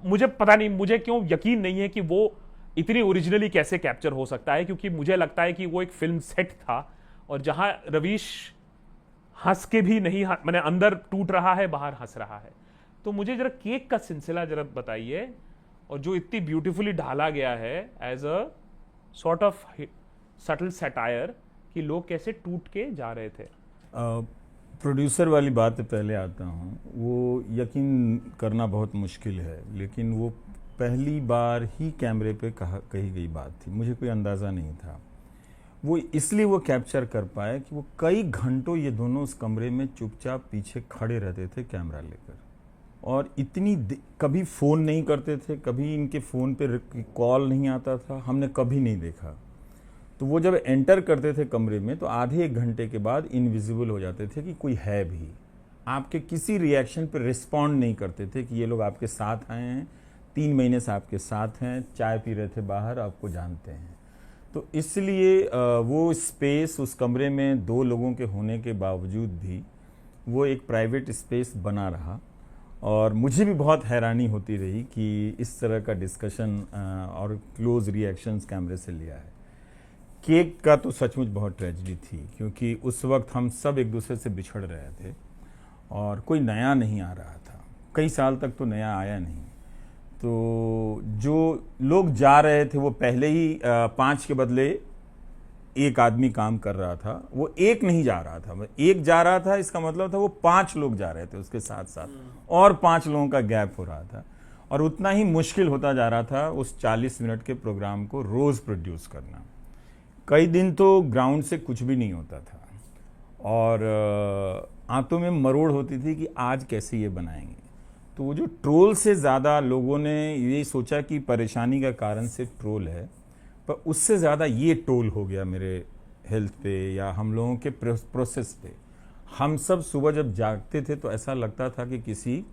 मुझे पता नहीं, मुझे क्यों यकीन नहीं है कि वो इतनी ओरिजिनली कैसे कैप्चर हो सकता है, क्योंकि मुझे लगता है कि वो एक फिल्म सेट था, और जहां रवीश हंस के भी नहीं, मैंने अंदर टूट रहा है, बाहर हंस रहा है। तो मुझे जरा केक का सिलसिला जरा बताइए, और जो इतनी ब्यूटीफुली ढाला गया है as a sort of subtle satire कि लोग कैसे टूट के जा रहे थे। प्रोड्यूसर वाली बात पे पहले आता हूँ। वो यकीन करना बहुत मुश्किल है, लेकिन वो पहली बार ही कैमरे पे कही गई बात थी। मुझे कोई अंदाज़ा नहीं था। वो इसलिए वो कैप्चर कर पाए कि वो कई घंटों ये दोनों उस कमरे में चुपचाप पीछे खड़े रहते थे कैमरा लेकर, और कभी फ़ोन नहीं करते थे, कभी इनके फ़ोन पे कॉल नहीं आता था, हमने कभी नहीं देखा। तो वो जब एंटर करते थे कमरे में तो आधे 1 घंटे के बाद इनविजिबल हो जाते थे कि कोई है भी। आपके किसी रिएक्शन पर रिस्पॉन्ड नहीं करते थे कि ये लोग आपके साथ आए हैं, 3 महीने से आपके साथ हैं, चाय पी रहे थे बाहर, आपको जानते हैं। तो इसलिए वो स्पेस उस कमरे में 2 लोगों के होने के बावजूद भी वो एक प्राइवेट स्पेस बना रहा। और मुझे भी बहुत हैरानी होती रही कि इस तरह का डिस्कशन और क्लोज रिएक्शंस कैमरे से लिया है। केक का तो सचमुच बहुत ट्रेजेडी थी, क्योंकि उस वक्त हम सब एक दूसरे से बिछड़ रहे थे और कोई नया नहीं आ रहा था। कई साल तक तो नया आया नहीं। तो जो लोग जा रहे थे वो पहले ही 5 के बदले 1 आदमी काम कर रहा था। वो एक नहीं जा रहा था, एक जा रहा था, इसका मतलब था वो 5 लोग जा रहे थे उसके साथ साथ, और 5 लोगों का गैप हो रहा था। और उतना ही मुश्किल होता जा रहा था उस 40 मिनट के प्रोग्राम को रोज़ प्रोड्यूस करना। कई दिन तो ग्राउंड से कुछ भी नहीं होता था, और आंतों में मरोड़ होती थी कि आज कैसे ये बनाएंगे। तो वो जो ट्रोल से ज़्यादा लोगों ने ये सोचा कि परेशानी का कारण सिर्फ ट्रोल है, पर उससे ज़्यादा ये ट्रोल हो गया मेरे हेल्थ पे या हम लोगों के प्रोसेस पे। हम सब सुबह जब जागते थे तो ऐसा लगता था कि किसी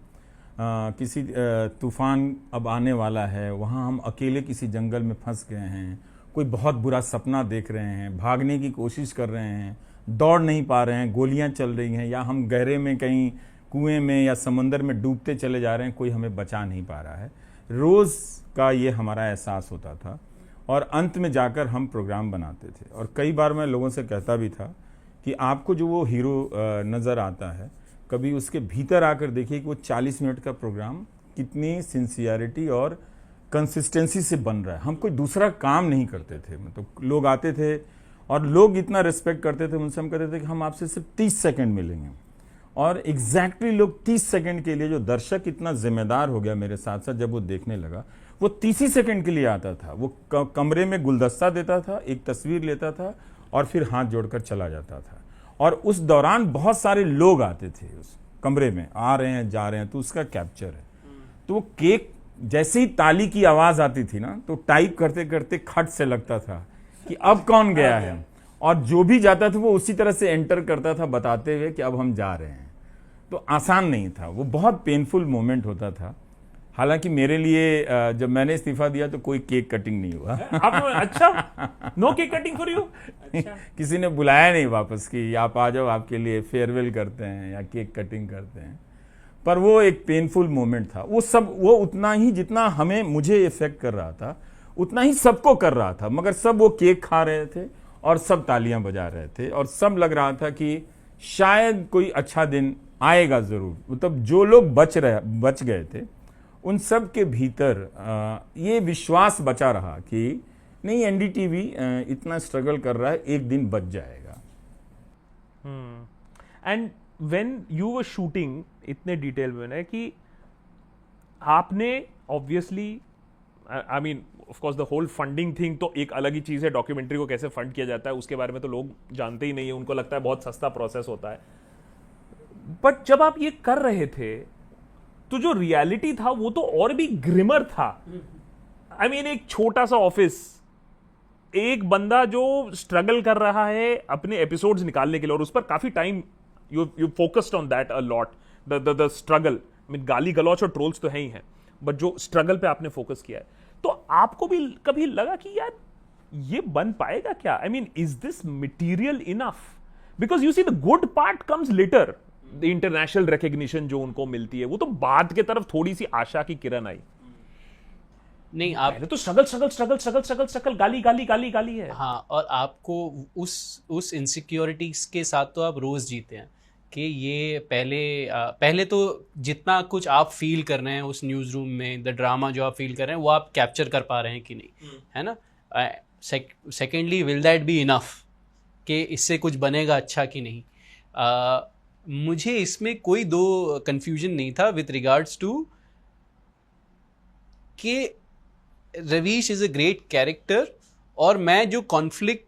तूफान अब आने वाला है, वहाँ हम अकेले किसी जंगल में फंस गए हैं, कोई बहुत बुरा सपना देख रहे हैं, भागने की कोशिश कर रहे हैं, दौड़ नहीं पा रहे हैं, गोलियां चल रही हैं, या हम गहरे में कहीं कुएं में या समंदर में डूबते चले जा रहे हैं, कोई हमें बचा नहीं पा रहा है। रोज़ का ये हमारा एहसास होता था, और अंत में जाकर हम प्रोग्राम बनाते थे। और कई बार मैं लोगों से कहता भी था कि आपको जो वो हीरो नज़र आता है, कभी उसके भीतर आकर देखिए कि वो 40 मिनट का प्रोग्राम कितनी सिंसियरिटी और कंसिस्टेंसी से बन रहा है। हम कोई दूसरा काम नहीं करते थे। मतलब लोग आते थे और लोग इतना रिस्पेक्ट करते थे, उनसे हम कहते थे कि हम आपसे सिर्फ 30 सेकंड मिलेंगे, और एग्जैक्टली लोग 30 सेकंड के लिए, जो दर्शक इतना जिम्मेदार हो गया मेरे साथ साथ, जब वो देखने लगा, वो 30 ही सेकंड के लिए आता था। वो कमरे में गुलदस्ता देता था, एक तस्वीर लेता था और फिर हाथ जोड़कर चला जाता था। और उस दौरान बहुत सारे लोग आते थे उस कमरे में, आ रहे हैं जा रहे हैं, तो उसका कैप्चर है। तो वो केक जैसे ही ताली की आवाज आती थी ना, तो टाइप करते करते खट से लगता था कि अब कौन गया है, और जो भी जाता था वो उसी तरह से एंटर करता था बताते हुए कि अब हम जा रहे हैं। तो आसान नहीं था, वो बहुत पेनफुल मोमेंट होता था। हालांकि मेरे लिए जब मैंने इस्तीफा दिया तो कोई केक कटिंग नहीं हुआ। आप अच्छा, no cake cutting for you? किसी ने बुलाया नहीं वापस कि आप आ जाओ, आपके लिए फेयरवेल करते हैं या केक कटिंग करते हैं। पर वो एक पेनफुल मोमेंट था। वो उतना ही जितना मुझे इफेक्ट कर रहा था, उतना ही सबको कर रहा था। मगर सब वो केक खा रहे थे और सब तालियां बजा रहे थे, और सब लग रहा था कि शायद कोई अच्छा दिन आएगा जरूर। मतलब जो लोग बच गए थे, उन सब के भीतर ये विश्वास बचा रहा कि नहीं, एनडीटीवी इतना स्ट्रगल कर रहा है, एक दिन बच जाएगा। And when you were shooting, इतने डिटेल में है कि आपने obviously, I mean of course the whole funding thing तो एक अलग ही चीज है, डॉक्यूमेंट्री को कैसे फंड किया जाता है उसके बारे में तो लोग जानते ही नहीं है, उनको लगता है बहुत सस्ता प्रोसेस होता है। बट जब आप ये कर रहे थे तो जो रियलिटी था वो तो और भी ग्रिमर था। आई मीन एक छोटा सा ऑफिस, एक बंदा जो स्ट्रगल कर रहा है अपने एपिसोड्स निकालने के लिए, और उस पर काफी time you focused on that a lot, the struggle. I mean गाली गलौच और ट्रोल्स तो है ही हैं, बट जो स्ट्रगल पे आपने फोकस किया है, तो आपको भी कभी लगा कि यार ये बन पाएगा क्या? I mean is this material enough? Because you see the good part comes later, the international recognition जो उनको मिलती है वो तो बाद के तरफ थोड़ी सी आशा की किरण आई। नहीं, आप पहले तो स्ट्रगल गाली है। हाँ, और आपको उस इनसिक्योरिटीज के साथ तो आप रोज जीते हैं कि ये पहले तो जितना कुछ आप फील कर रहे हैं उस न्यूज़ रूम में, द ड्रामा जो आप फील कर रहे हैं वो आप कैप्चर कर पा रहे हैं कि नहीं, है ना। Secondly, will that be enough कि इससे कुछ बनेगा अच्छा कि नहीं। मुझे इसमें कोई दो कंफ्यूजन नहीं था विथ रिगार्ड्स टू कि Ravish is a great character, और मैं जो कॉन्फ्लिक्ट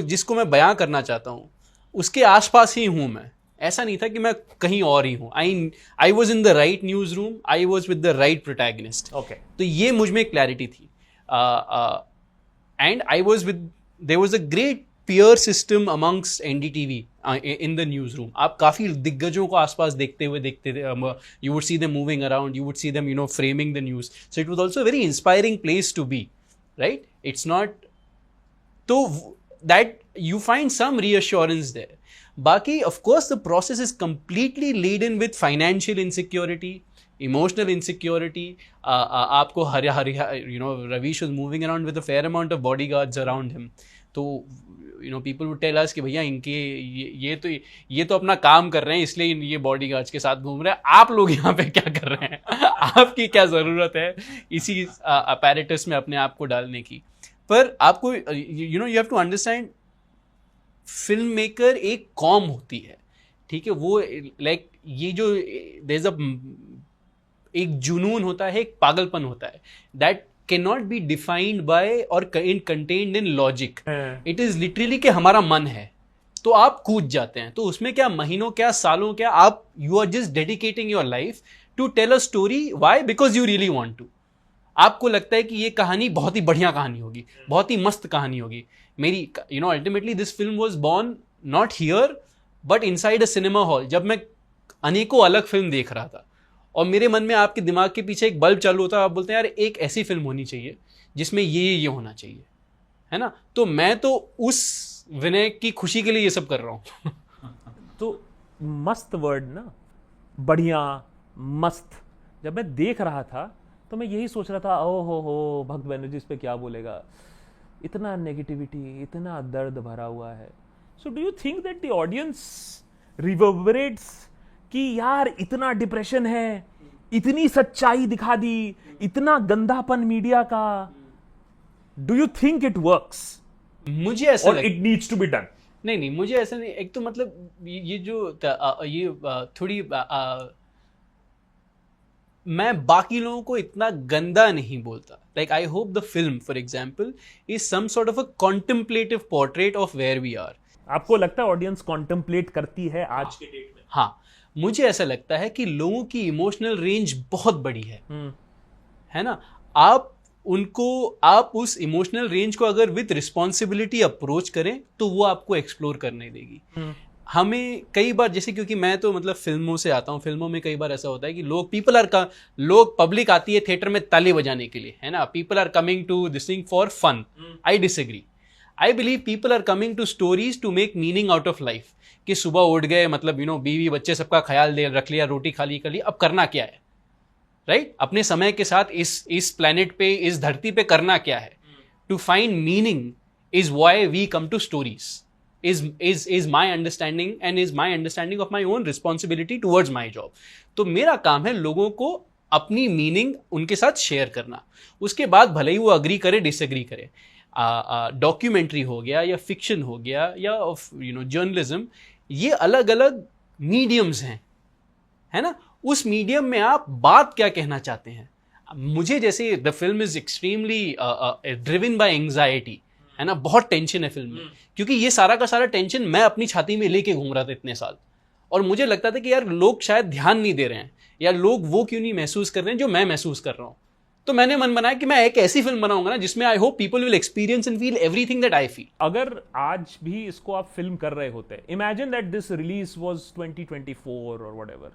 जिसको मैं बयां करना चाहता हूँ उसके आसपास ही हूँ मैं। ऐसा नहीं था कि मैं कहीं और ही हूँ। I was in the right news room, I was with the right protagonist. Okay, तो ये मुझ में क्लैरिटी थी। And I was with, there was a great peer system amongst NDTV in the news room. आप काफ़ी दिग्गजों को आसपास देखते थे, you would see them moving around, you would see them framing the news. So it was also very inspiring place to be, right? It's not, तो that you find some reassurance there. Baki, of course, the process is completely laden with financial insecurity, emotional insecurity. Aapko Ravish was moving around with a fair amount of bodyguards around him. So, people would tell us कि भैया इनके ये तो अपना काम कर रहे हैं इसलिए ये बॉडीगार्ड्स के साथ घूम रहे हैं, आप लोग यहाँ पे क्या कर रहे हैं? आपकी क्या ज़रूरत है इसी अपैरेटस में अपने आप को डालने की? पर आपको you have to understand, film maker एक कॉम होती है, ठीक है? वो लाइक ये जो देयर एक जुनून होता है, एक पागलपन होता है, that can not be defined by और contained in logic. It is literally कि हमारा मन है तो आप कूद जाते हैं। तो उसमें क्या महीनों, क्या सालों, क्या आप you are just dedicating your life to tell a story. Why? Because you really want to. आपको लगता है कि ये कहानी बहुत ही बढ़िया कहानी होगी, बहुत ही मस्त कहानी होगी। मेरी ultimately this film was born not here but inside a cinema hall, जब मैं अनेकों अलग फिल्म देख रहा था और मेरे मन में आपके दिमाग के पीछे एक बल्ब चालू होता है, आप बोलते हैं यार एक ऐसी फिल्म होनी चाहिए जिसमें ये होना चाहिए, है ना। तो मैं तो उस विनय की खुशी के लिए ये सब कर रहा हूँ। तो मस्त वर्ड ना, बढ़िया, मस्त। जब मैं देख रहा था तो मैं यही सोच रहा था, ओ हो भक्त बनर्जी इस पे क्या बोलेगा, इतना नेगेटिविटी, इतना दर्द भरा हुआ है। So do you think that the audience reverberates कि यार इतना डिप्रेशन है, इतनी सच्चाई दिखा दी, इतना गंदापन मीडिया का? Do you think it works? मुझे ऐसा और it needs to be done? नहीं, मुझे ऐसा नहीं। एक तो मतलब ये जो ये थोड़ी मैं बाकी लोगों को इतना गंदा नहीं बोलता। Like I hope the film for example is some sort of a contemplative portrait of where we are. आपको लगता है ऑडियंस कॉन्टेम्पलेट करती है आज के डेट में? हाँ, मुझे ऐसा लगता है कि लोगों की इमोशनल रेंज बहुत बड़ी है ना। आप उस इमोशनल रेंज को अगर विद रिस्पॉन्सिबिलिटी अप्रोच करें तो वो आपको एक्सप्लोर करने देगी। हमें कई बार, जैसे क्योंकि मैं तो मतलब फिल्मों से आता हूँ, फिल्मों में कई बार ऐसा होता है कि लोग पब्लिक आती है थिएटर में ताली बजाने के लिए, है ना, people are coming to this thing for fun. I disagree. I believe people are coming to stories to make meaning out of life. कि सुबह उठ गए, मतलब बीवी बच्चे सबका ख्याल रख लिया, रोटी खा ली, कर ली, अब करना क्या है, राइट? अपने समय के साथ इस प्लेनेट पे, इस धरती पे करना क्या है? To find meaning is why we come to stories, is my understanding and is my understanding of my own responsibility towards my job. तो मेरा काम है लोगों को अपनी मीनिंग उनके साथ शेयर करना। उसके बाद भले ही वो अग्री करे, डिसएग्री करे। डॉक्यूमेंट्री हो गया या फिक्शन हो गया या जर्नलिज्म, ये अलग अलग मीडियम्स हैं, है ना। उस मीडियम में आप बात क्या कहना चाहते हैं? मुझे जैसे the film is extremely driven by anxiety, है ना, बहुत टेंशन है फिल्म में, क्योंकि ये सारा का सारा टेंशन मैं अपनी छाती में लेके घूम रहा था इतने साल, और मुझे लगता था कि यार लोग शायद ध्यान नहीं दे रहे हैं, या लोग वो क्यों नहीं महसूस कर रहे हैं जो मैं महसूस कर रहा हूं। तो मैंने मन बनाया कि मैं एक ऐसी फिल्म बनाऊंगा ना जिसमें I hope people will experience and feel everything that I feel. अगर आज भी इसको आप फिल्म कर रहे होते, imagine that this release was 2024 और व्हाटएवर,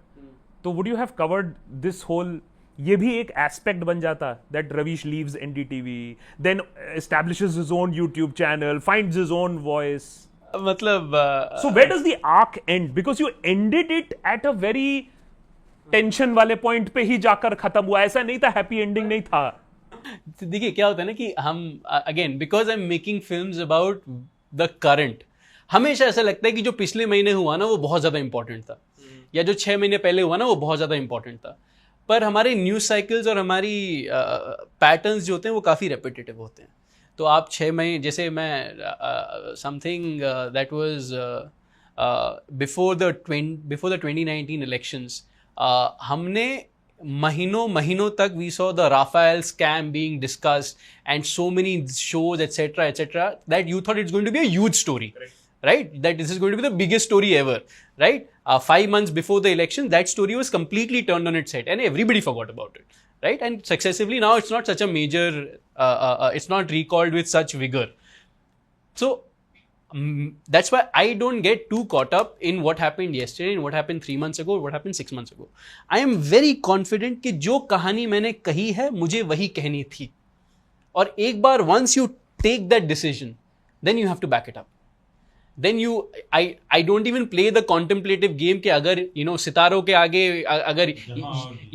तो would you have covered this whole? ये भी एक एस्पेक्ट बन जाता that Ravish leaves NDTV, then establishes his own YouTube channel, finds his own voice. मतलब so where does the arc end? Because you ended it at a very tension वाले point पे ही जाकर खत्म हुआ, ऐसा नहीं था, हैप्पी एंडिंग नहीं था। देखिए क्या होता है ना कि हम again, because I am making films about the current, हमेशा ऐसा लगता है कि जो पिछले महीने हुआ ना वो बहुत ज्यादा इंपॉर्टेंट था, या जो 6 महीने पहले हुआ ना वो बहुत ज्यादा इंपॉर्टेंट था। पर हमारे न्यूज साइकिल्स और हमारी पैटर्न्स जो होते हैं वो काफ़ी रेपिटेटिव होते हैं। तो आप 6 महीने, जैसे मैं something that was before the 2019 elections, हमने महीनों तक we saw the Rafale scam being discussed and so many shows etcetera that you thought it's going to be a huge story, right? That this is going to be the biggest story ever, right? 5 months before the election, that story was completely turned on its head and everybody forgot about it, right? And successively now it's not such a major, it's not recalled with such vigor. So that's why I don't get too caught up in what happened yesterday, in what happened 3 months ago, what happened 6 months ago. I am very confident कि जो कहानी मैंने कही है मुझे वही कहनी थी, और एक बार once you take that decision, then you have to back it up. Then I don't even play the contemplative game कि अगर सितारों के आगे अगर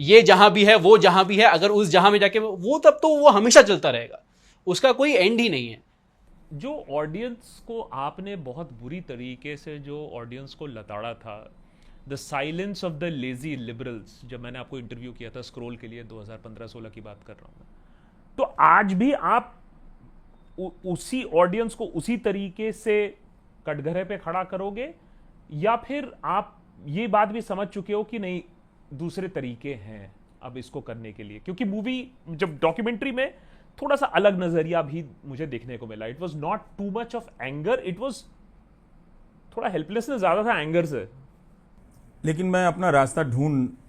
ये जहां भी है वो जहां भी है, अगर उस जहां में जाके वो, तब तो वो हमेशा चलता रहेगा, उसका कोई एंड ही नहीं है। जो ऑडियंस को आपने बहुत बुरी तरीके से जो ऑडियंस को लताड़ा था, the silence of the lazy liberals, जब मैंने आपको इंटरव्यू किया था स्क्रोल के लिए, 2015-16 की बात कर रहा हूं मैं, तो आज भी आप उसी ऑडियंस को उसी तरीके से कटघरे पे खड़ा करोगे, या फिर आप ये बात भी समझ चुके हो कि नहीं दूसरे तरीके हैं अब इसको करने के लिए? क्योंकि मूवी, जब डॉक्यूमेंट्री में थोड़ा सा अलग नजरिया भी मुझे देखने को मिला। It was not too much of anger, it was थोड़ा हेल्पलेसनेस ज्यादा था एंगर से। लेकिन मैं अपना रास्ता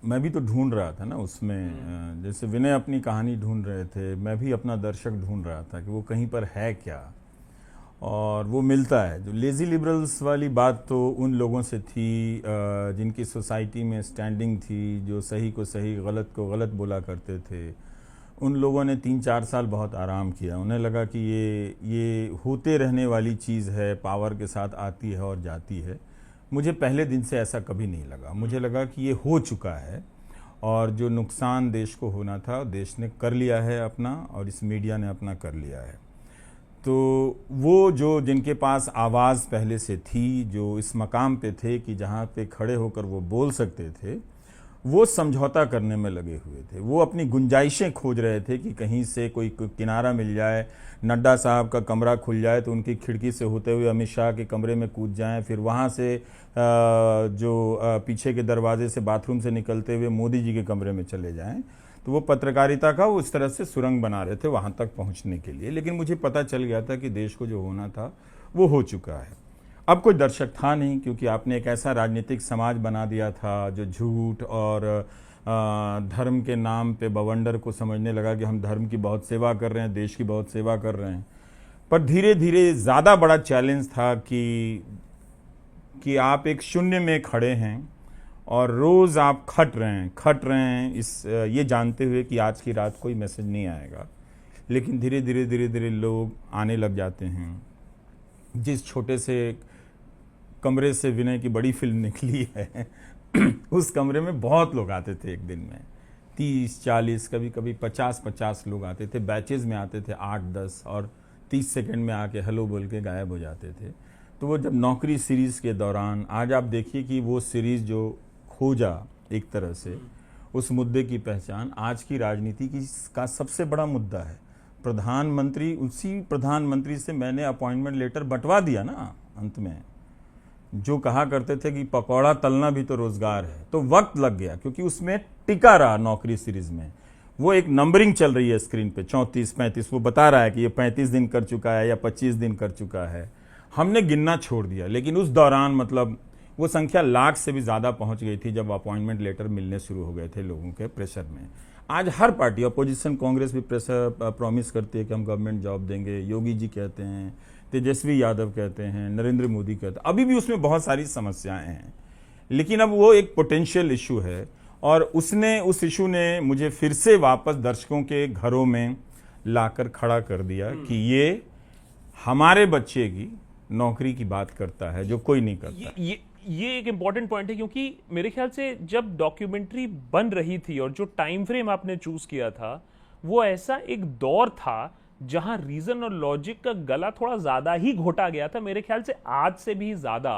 मैं भी तो ढूंढ रहा था ना उसमें, जैसे विनय अपनी कहानी ढूंढ रहे थे, मैं भी अपना दर्शक ढूंढ रहा था कि वो कहीं पर है क्या, और वो मिलता है। जो लेजी लिबरल्स वाली बात तो उन लोगों से थी जिनकी सोसाइटी में स्टैंडिंग थी, जो सही को सही, गलत को गलत बोला करते थे। उन लोगों ने 3-4 साल बहुत आराम किया, उन्हें लगा कि ये होते रहने वाली चीज़ है, पावर के साथ आती है और जाती है। मुझे पहले दिन से ऐसा कभी नहीं लगा, मुझे लगा कि ये हो चुका है, और जो नुकसान देश को होना था देश ने कर लिया है अपना, और इस मीडिया ने अपना कर लिया है। तो वो जो जिनके पास आवाज़ पहले से थी, जो इस मकाम पे थे कि जहाँ पे खड़े होकर वो बोल सकते थे, वो समझौता करने में लगे हुए थे। वो अपनी गुंजाइशें खोज रहे थे कि कहीं से कोई किनारा मिल जाए, नड्डा साहब का कमरा खुल जाए तो उनकी खिड़की से होते हुए अमित शाह के कमरे में कूद जाएं, फिर वहाँ से पीछे के दरवाजे से बाथरूम से निकलते हुए मोदी जी के कमरे में चले जाएं। तो वो पत्रकारिता का वो इस तरह से सुरंग बना रहे थे वहाँ तक पहुँचने के लिए। लेकिन मुझे पता चल गया था कि देश को जो होना था वो हो चुका है। अब कोई दर्शक था नहीं, क्योंकि आपने एक ऐसा राजनीतिक समाज बना दिया था जो झूठ और धर्म के नाम पे बवंडर को समझने लगा कि हम धर्म की बहुत सेवा कर रहे हैं, देश की बहुत सेवा कर रहे हैं। पर धीरे धीरे ज़्यादा बड़ा चैलेंज था कि आप एक शून्य में खड़े हैं और रोज़ आप खट रहे हैं ये जानते हुए कि आज की रात कोई मैसेज नहीं आएगा। लेकिन धीरे धीरे लोग आने लग जाते हैं। जिस छोटे से कमरे से विनय की बड़ी फिल्म निकली है उस कमरे में बहुत लोग आते थे एक दिन में, 30-40 कभी कभी 50-50 लोग आते थे, बैचेज में आते थे 8-10, और 30 सेकंड में आके हेलो बोल के गायब हो जाते थे। तो वो जब नौकरी सीरीज़ के दौरान, आज आप देखिए कि वो सीरीज़ जो खोजा एक तरह से उस मुद्दे की पहचान आज की राजनीति का सबसे बड़ा मुद्दा है। प्रधानमंत्री, उसी प्रधानमंत्री से मैंने अपॉइंटमेंट लेटर बंटवा दिया ना अंत में, जो कहा करते थे कि पकौड़ा तलना भी तो रोजगार है। तो वक्त लग गया, क्योंकि उसमें टिका रहा नौकरी सीरीज में। वो एक नंबरिंग चल रही है स्क्रीन पे, 34-35, वो बता रहा है कि ये 35 दिन कर चुका है या 25 दिन कर चुका है। हमने गिनना छोड़ दिया, लेकिन उस दौरान मतलब वो संख्या लाख से भी ज़्यादा पहुंच गई थी जब अपॉइंटमेंट लेटर मिलने शुरू हो गए थे लोगों के प्रेशर में। आज हर पार्टी, अपोजिशन कांग्रेस भी प्रेशर प्रॉमिस करती है कि हम गवर्नमेंट जॉब देंगे, योगी जी कहते हैं, तेजस्वी यादव कहते हैं, नरेंद्र मोदी कहते हैं। अभी भी उसमें बहुत सारी समस्याएं हैं, लेकिन अब वो एक पोटेंशियल इशू है, और उस इशू ने मुझे फिर से वापस दर्शकों के घरों में लाकर खड़ा कर दिया कि ये हमारे बच्चे की नौकरी की बात करता है जो कोई नहीं करता। ये एक इंपॉर्टेंट पॉइंट है, क्योंकि मेरे ख्याल से जब डॉक्यूमेंट्री बन रही थी और जो टाइम फ्रेम आपने चूज किया था वो ऐसा एक दौर था जहां रीजन और लॉजिक का गला थोड़ा ज्यादा ही घोटा गया था। मेरे ख्याल से आज से भी ज्यादा।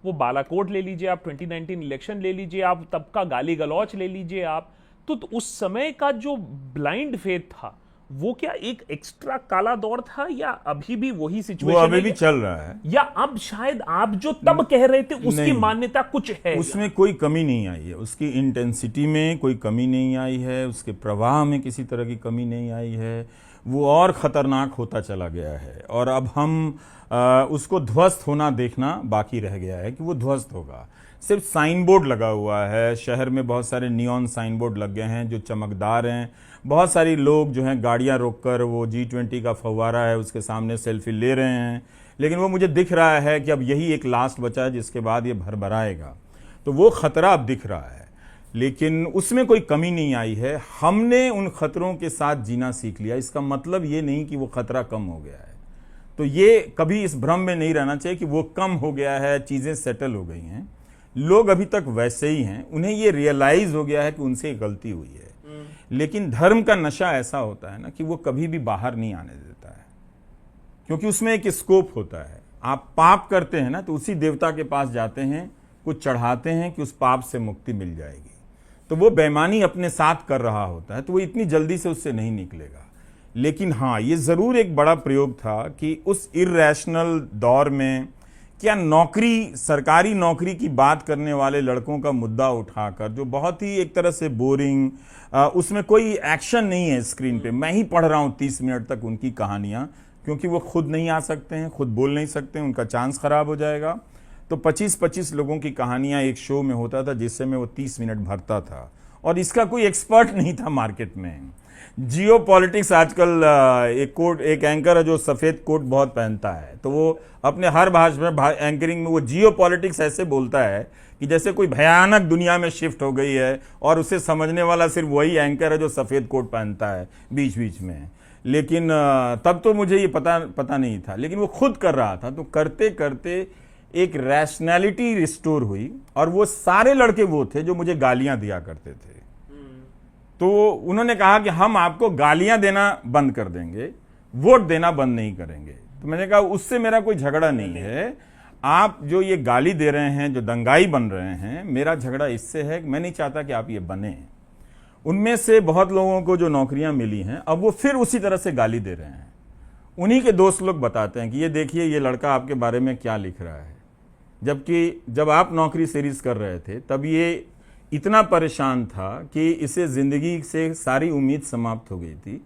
वो बालाकोट ले लीजिए आप, 2019 इलेक्शन ले लीजिए आप, तब का गाली गलौच ले लीजिए आप, तो उस समय का जो ब्लाइंड फेथ था वो क्या एक एक्स्ट्रा काला दौर था, या अभी भी वही सिचुएशन वो अभी भी चल रहा है, या अब शायद आप जो तब कह रहे थे उसकी मान्यता कुछ है? उसमें कोई कमी नहीं आई है, उसकी इंटेंसिटी में कोई कमी नहीं आई है, उसके प्रवाह में किसी तरह की कमी नहीं आई है। वो और खतरनाक होता चला गया है, और अब हम उसको ध्वस्त होना देखना बाकी रह गया है कि वो ध्वस्त होगा। सिर्फ साइन बोर्ड लगा हुआ है, शहर में बहुत सारे नियॉन साइन बोर्ड लग गए हैं जो चमकदार हैं। बहुत सारी लोग जो हैं गाड़ियां रोककर वो G20 का फव्वारा है उसके सामने सेल्फी ले रहे हैं, लेकिन वो मुझे दिख रहा है कि अब यही एक लास्ट बचा है जिसके बाद ये भरभराएगा। तो वो खतरा अब दिख रहा है, लेकिन उसमें कोई कमी नहीं आई है। हमने उन खतरों के साथ जीना सीख लिया। इसका मतलब ये नहीं कि वो खतरा कम हो गया है। तो ये कभी इस भ्रम में नहीं रहना चाहिए कि वो कम हो गया है, चीजें सेटल हो गई हैं। लोग अभी तक वैसे ही हैं, उन्हें ये रियलाइज हो गया है कि उनसे गलती हुई है। लेकिन धर्म का नशा ऐसा होता है ना कि वो कभी भी बाहर नहीं आने देता है, क्योंकि उसमें एक स्कोप होता है। आप पाप करते हैं ना, तो उसी देवता के पास जाते हैं, कुछ चढ़ाते हैं कि उस पाप से मुक्ति मिल जाएगी। तो वो बेईमानी अपने साथ कर रहा होता है, तो वो इतनी जल्दी से उससे नहीं निकलेगा। लेकिन हाँ, ये जरूर एक बड़ा प्रयोग था कि उस इर्रेशनल दौर में क्या नौकरी, सरकारी नौकरी की बात करने वाले लड़कों का मुद्दा उठाकर, जो बहुत ही एक तरह से बोरिंग, उसमें कोई एक्शन नहीं है स्क्रीन पे, मैं ही पढ़ रहा हूं 30 मिनट तक उनकी कहानियां, क्योंकि वो खुद नहीं आ सकते हैं, खुद बोल नहीं सकते, उनका चांस खराब हो जाएगा। तो 25-25 लोगों की कहानियां एक शो में होता था, जिससे मैं वो 30 मिनट भरता था, और इसका कोई एक्सपर्ट नहीं था मार्केट में। जियो पॉलिटिक्स आजकल एक एंकर है जो सफेद कोट बहुत पहनता है, तो वो अपने हर भाषण में एंकरिंग में वो जियो पॉलिटिक्स ऐसे बोलता है कि जैसे कोई भयानक दुनिया में शिफ्ट हो गई है, और उसे समझने वाला सिर्फ वही एंकर है जो सफेद कोट पहनता है बीच बीच में। लेकिन तब तो मुझे ये पता नहीं था, लेकिन वो खुद कर रहा था। तो करते करते एक रैशनैलिटी रिस्टोर हुई, और वो सारे लड़के वो थे जो मुझे गालियां दिया करते थे। तो उन्होंने कहा कि हम आपको गालियां देना बंद कर देंगे, वोट देना बंद नहीं करेंगे। तो मैंने कहा उससे मेरा कोई झगड़ा नहीं है, आप जो ये गाली दे रहे हैं, जो दंगाई बन रहे हैं, मेरा झगड़ा इससे है कि मैं नहीं चाहता कि आप ये बने। उनमें से बहुत लोगों को जो नौकरियां मिली हैं, अब वो फिर उसी तरह से गाली दे रहे हैं। उन्हीं के दोस्त लोग बताते हैं कि ये देखिए ये लड़का आपके बारे में क्या लिख रहा है, जबकि जब आप नौकरी सीरीज कर रहे थे तब ये इतना परेशान था कि इसे जिंदगी से सारी उम्मीद समाप्त हो गई थी।